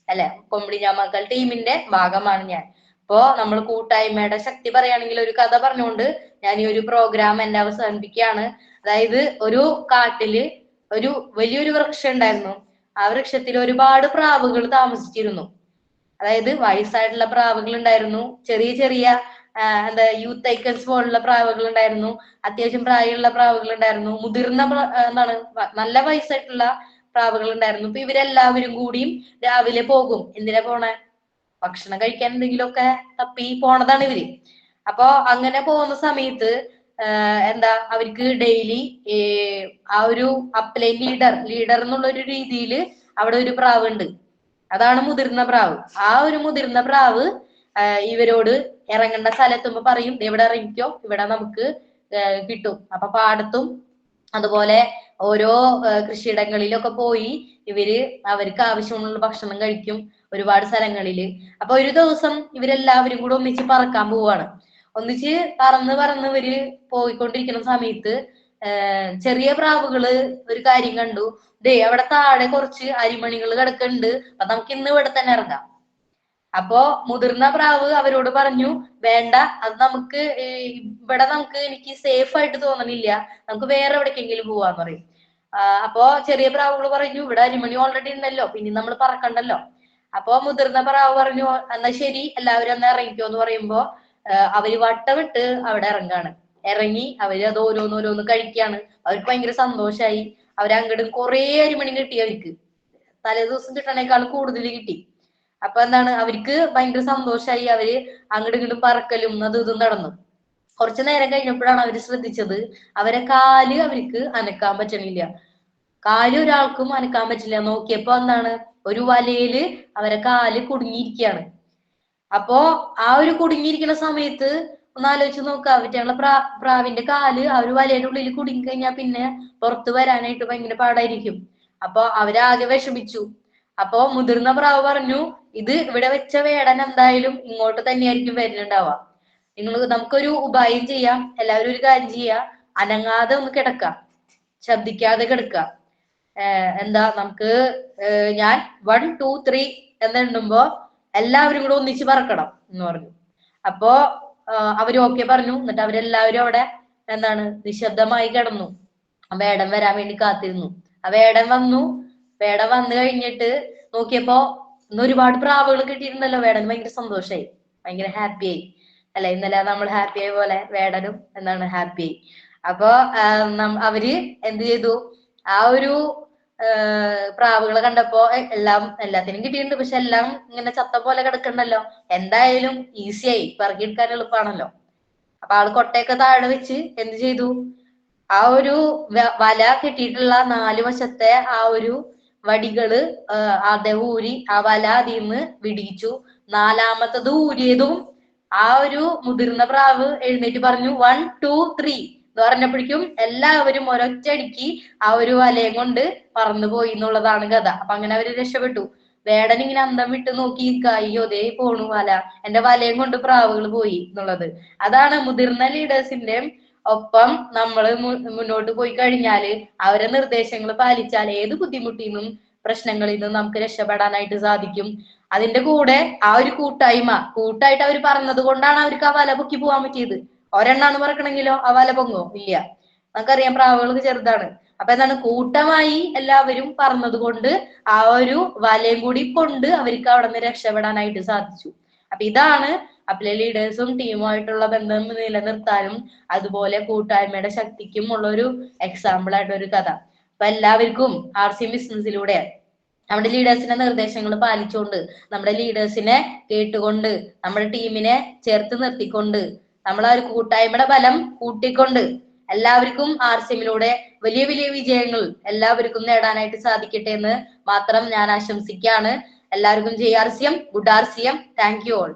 അല്ലെ. കൊമ്പടിഞ്ഞാമാക്കൽ ടീമിന്റെ ഭാഗമാണ് ഞാൻ. അപ്പോ നമ്മൾ കൂട്ടായ്മയുടെ ശക്തി പറയുകയാണെങ്കിൽ ഒരു കഥ പറഞ്ഞുകൊണ്ട് ഞാൻ ഈ ഒരു പ്രോഗ്രാം എന്നെ അവസാനിപ്പിക്കുകയാണ്. അതായത് ഒരു കാട്ടില് ഒരു വലിയൊരു വൃക്ഷം ഉണ്ടായിരുന്നു. ആ വൃക്ഷത്തിൽ ഒരുപാട് പ്രാവുകൾ താമസിച്ചിരുന്നു. അതായത് വയസ്സായിട്ടുള്ള പ്രാവുകൾ ഉണ്ടായിരുന്നു, ചെറിയ ചെറിയ എന്താ യൂത്ത് ഐക്കൺസ് പോലുള്ള പ്രാവുകൾ ഉണ്ടായിരുന്നു, അത്യാവശ്യം പ്രായമുള്ള പ്രാവുകൾ ഉണ്ടായിരുന്നു, മുതിർന്ന എന്താണ് നല്ല വയസ്സായിട്ടുള്ള പ്രാവുകൾ ഉണ്ടായിരുന്നു. ഇപ്പൊ ഇവരെല്ലാവരും കൂടിയും രാവിലെ പോകും. എന്തിനാ പോണേ? ഭക്ഷണം കഴിക്കാൻ എന്തെങ്കിലുമൊക്കെ തപ്പി പോണതാണ് ഇവര്. അപ്പൊ അങ്ങനെ പോകുന്ന സമയത്ത് എന്താ അവർക്ക് ഡെയിലി ആ ഒരു അപ്ലൈൻ ലീഡർ എന്നുള്ള ഒരു രീതിയിൽ അവിടെ ഒരു പ്രാവ് ഉണ്ട്. അതാണ് മുതിർന്ന പ്രാവ്. ആ ഒരു മുതിർന്ന പ്രാവ് ഇവരോട് ഇറങ്ങേണ്ട സ്ഥലത്തുമ്പോ പറയും, എവിടെ ഇറങ്ങിക്കോ, ഇവിടെ നമുക്ക് കിട്ടും. അപ്പൊ പാടത്തും അതുപോലെ ഓരോ കൃഷിയിടങ്ങളിലൊക്കെ പോയി ഇവര് അവർക്ക് ആവശ്യമുള്ള ഭക്ഷണം കഴിക്കും ഒരുപാട് സ്ഥലങ്ങളില്. അപ്പൊ ഒരു ദിവസം ഇവരെല്ലാവരും കൂടെ ഒന്നിച്ച് പറക്കാൻ പോവാണ്. ഒന്നിച്ച് പറന്ന് ഇവര് പോയിക്കൊണ്ടിരിക്കുന്ന സമയത്ത് ചെറിയ പ്രാവുകള് ഒരു കാര്യം കണ്ടു. ദേ അവിടെ താഴെ കുറച്ച് അരിമണികൾ കിടക്കുന്നുണ്ട്, അപ്പൊ നമുക്ക് ഇന്ന് ഇവിടെ തന്നെ ഇറങ്ങാം. അപ്പോ മുതിർന്ന പ്രാവ് അവരോട് പറഞ്ഞു, വേണ്ട, അത് നമുക്ക് ഇവിടെ എനിക്ക് സേഫ് ആയിട്ട് തോന്നണില്ല, നമുക്ക് വേറെ എവിടേക്കെങ്കിലും പോവാന്ന് പറയും. അപ്പോ ചെറിയ പ്രാവുകൾ പറഞ്ഞു, ഇവിടെ അരിമണി ഓൾറെഡി ഉണ്ടല്ലോ, പിന്നെ നമ്മൾ പറക്കണ്ടല്ലോ. അപ്പോ മുതിർന്ന പ്രാവ് പറഞ്ഞു, എന്നാ ശരി, എല്ലാവരും ഒന്ന് ഇറങ്ങിക്കോ എന്ന് പറയുമ്പോ അവര് വട്ടമിട്ട് അവിടെ ഇറങ്ങാണ്. ഇറങ്ങി അവര് അത് ഓരോന്നോരോന്ന് കഴിക്കാണ്. അവർക്ക് ഭയങ്കര സന്തോഷായി. അവരങ്ങോട്ടും കുറേ അരിമണി കിട്ടി. അവർക്ക് തലേ ദിവസം കിട്ടണേക്കാൾ കൂടുതൽ കിട്ടി. അപ്പൊ എന്താണ്, അവർക്ക് ഭയങ്കര സന്തോഷായി. അവര് അങ്ങോട്ടും ഇങ്ങോട്ടും പറക്കലും അത് ഇതും നടന്നു. കുറച്ചു നേരം കഴിഞ്ഞപ്പോഴാണ് അവര് ശ്രദ്ധിച്ചത്, അവരെ കാല് അവർക്ക് അനക്കാൻ പറ്റണില്ല. കാല് ഒരാൾക്കും അനക്കാൻ പറ്റില്ല. നോക്കിയപ്പോ എന്താണ്, ഒരു വലയില് അവരെ കാല് കുടുങ്ങിയിരിക്കുകയാണ്. അപ്പോ ആ ഒരു കുടുങ്ങിയിരിക്കുന്ന സമയത്ത് ഒന്ന് ആലോചിച്ച് നോക്കുക, അവറ്റങ്ങളെ പ്രാവിന്റെ കാല് ആ ഒരു വലയുടെ ഉള്ളിൽ കുടുങ്ങി കഴിഞ്ഞാൽ പിന്നെ പുറത്ത് വരാനായിട്ട് ഭയങ്കര പാടായിരിക്കും. അപ്പൊ അവരാകെ വിഷമിച്ചു. അപ്പോ മുതിർന്ന പ്രാവ് പറഞ്ഞു, ഇത് ഇവിടെ വെച്ച വേടൻ എന്തായാലും ഇങ്ങോട്ട് തന്നെയായിരിക്കും വരുന്നുണ്ടാവുക. നമുക്കൊരു ഉപായം ചെയ്യാം, എല്ലാവരും ഒരു കാര്യം ചെയ്യാം, അനങ്ങാതെ ഒന്ന് കിടക്കാം, ശബ്ദിക്കാതെ കിടക്കുക. എന്താ നമുക്ക് ഞാൻ 1 2 3 എന്നെണ്ണുമ്പോ എല്ലാവരും കൂടെ ഒന്നിച്ച് പറക്കണം എന്ന് പറഞ്ഞു. അപ്പോ അവര് ഓക്കെ പറഞ്ഞു. എന്നിട്ട് അവരെല്ലാവരും അവിടെ എന്താണ് നിശബ്ദമായി കിടന്നു. വേടൻ വരാൻ വേണ്ടി കാത്തിരുന്നു. ആ വേടൻ വന്നു. വേടൻ വന്നു കഴിഞ്ഞിട്ട് നോക്കിയപ്പോ ഇന്ന് ഒരുപാട് പ്രാവുകൾ കിട്ടിയിരുന്നല്ലോ. വേടൻ ഭയങ്കര സന്തോഷായി, ഭയങ്കര ഹാപ്പി ആയി, അല്ലെ. ഇന്നലെ നമ്മൾ ഹാപ്പി ആയ പോലെ വേടനും എന്താണ് ഹാപ്പി ആയി. അപ്പൊ അവര് എന്ത് ചെയ്തു, ആ ഒരു പ്രാവുകളെ കണ്ടപ്പോ എല്ലാത്തിനും കിട്ടിയിട്ടുണ്ട്, പക്ഷെ എല്ലാം ഇങ്ങനെ ചത്ത പോലെ കിടക്കണ്ടല്ലോ, എന്തായാലും ഈസിയായി, പെറുക്കിയെടുക്കാൻ എളുപ്പമാണല്ലോ. അപ്പൊ ആള് കൊട്ടയൊക്കെ താഴെ വെച്ച് എന്ത് ചെയ്തു, ആ ഒരു വല കെട്ടിയിട്ടുള്ള 4 വശത്തെ ആ ഒരു വടികള് അദ്ദേഹം ഊരി ആ വല അതിന്ന് വിടിയിച്ചു. 4ാമത്തത് ഊരിയതും ആ ഒരു മുതിർന്ന പ്രാവ് എഴുന്നേറ്റ് പറഞ്ഞു 1 2 3 എന്ന് പറഞ്ഞപ്പോഴേക്കും എല്ലാവരും ഒരൊറ്റയടിക്ക് ആ ഒരു വലയം കൊണ്ട് പറന്നു പോയി എന്നുള്ളതാണ് കഥ. അപ്പൊ അങ്ങനെ അവര് രക്ഷപ്പെട്ടു. വേടൻ ഇങ്ങനെ അന്തം വിട്ട് നോക്കി, അയ്യോ ദേ പോണു വല, എന്റെ വലയം കൊണ്ട് പ്രാവുകൾ പോയി എന്നുള്ളത്. അതാണ് മുതിർന്ന ലീഡേഴ്സിന്റെ ഒപ്പം നമ്മൾ മുന്നോട്ട് പോയി കഴിഞ്ഞാല്, അവരെ നിർദ്ദേശങ്ങൾ പാലിച്ചാൽ ഏത് ബുദ്ധിമുട്ടിൽ പ്രശ്നങ്ങളിൽ നിന്നും നമുക്ക് രക്ഷപ്പെടാനായിട്ട് സാധിക്കും. അതിന്റെ കൂടെ ആ ഒരു കൂട്ടായിട്ട് അവർ പറഞ്ഞത് കൊണ്ടാണ് അവർക്ക് ആ വല പൊക്കി പോകാൻ പറ്റിയത്. ഒരെണ്ണാണ് പറക്കണെങ്കിലോ ആ വല പൊങ്ങോ? ഇല്ല. നമുക്കറിയാം പ്രാവുകൾക്ക് ചെറുതാണ്. അപ്പൊ എന്താണ്, കൂട്ടമായി എല്ലാവരും പറഞ്ഞത് കൊണ്ട് ആ ഒരു വലയും കൂടി കൊണ്ട് അവർക്ക് അവിടെ നിന്ന് രക്ഷപ്പെടാനായിട്ട് സാധിച്ചു. അപ്പൊ ഇതാണ് അപ്ലൈ ലീഡേഴ്സും ടീമുമായിട്ടുള്ള ബന്ധം നിലനിർത്താനും അതുപോലെ കൂട്ടായ്മയുടെ ശക്തിക്കും ഉള്ള ഒരു എക്സാമ്പിൾ ആയിട്ട് ഒരു കഥ. അപ്പൊ എല്ലാവർക്കും RC ബിസിനസ്സിലൂടെ നമ്മുടെ ലീഡേഴ്സിന്റെ നിർദ്ദേശങ്ങൾ പാലിച്ചുകൊണ്ട്, നമ്മുടെ ലീഡേഴ്സിനെ കേട്ടുകൊണ്ട്, നമ്മുടെ ടീമിനെ ചേർത്ത് നിർത്തിക്കൊണ്ട്, നമ്മൾ ആ ഒരു കൂട്ടായ്മയുടെ ബലം കൂട്ടിക്കൊണ്ട് എല്ലാവർക്കും RCMലൂടെ വലിയ വലിയ വിജയങ്ങൾ എല്ലാവർക്കും നേടാനായിട്ട് സാധിക്കട്ടെ എന്ന് മാത്രം ഞാൻ ആശംസിക്കുകയാണ്. എല്ലാവർക്കും JRCM, good RCM. Thank you all.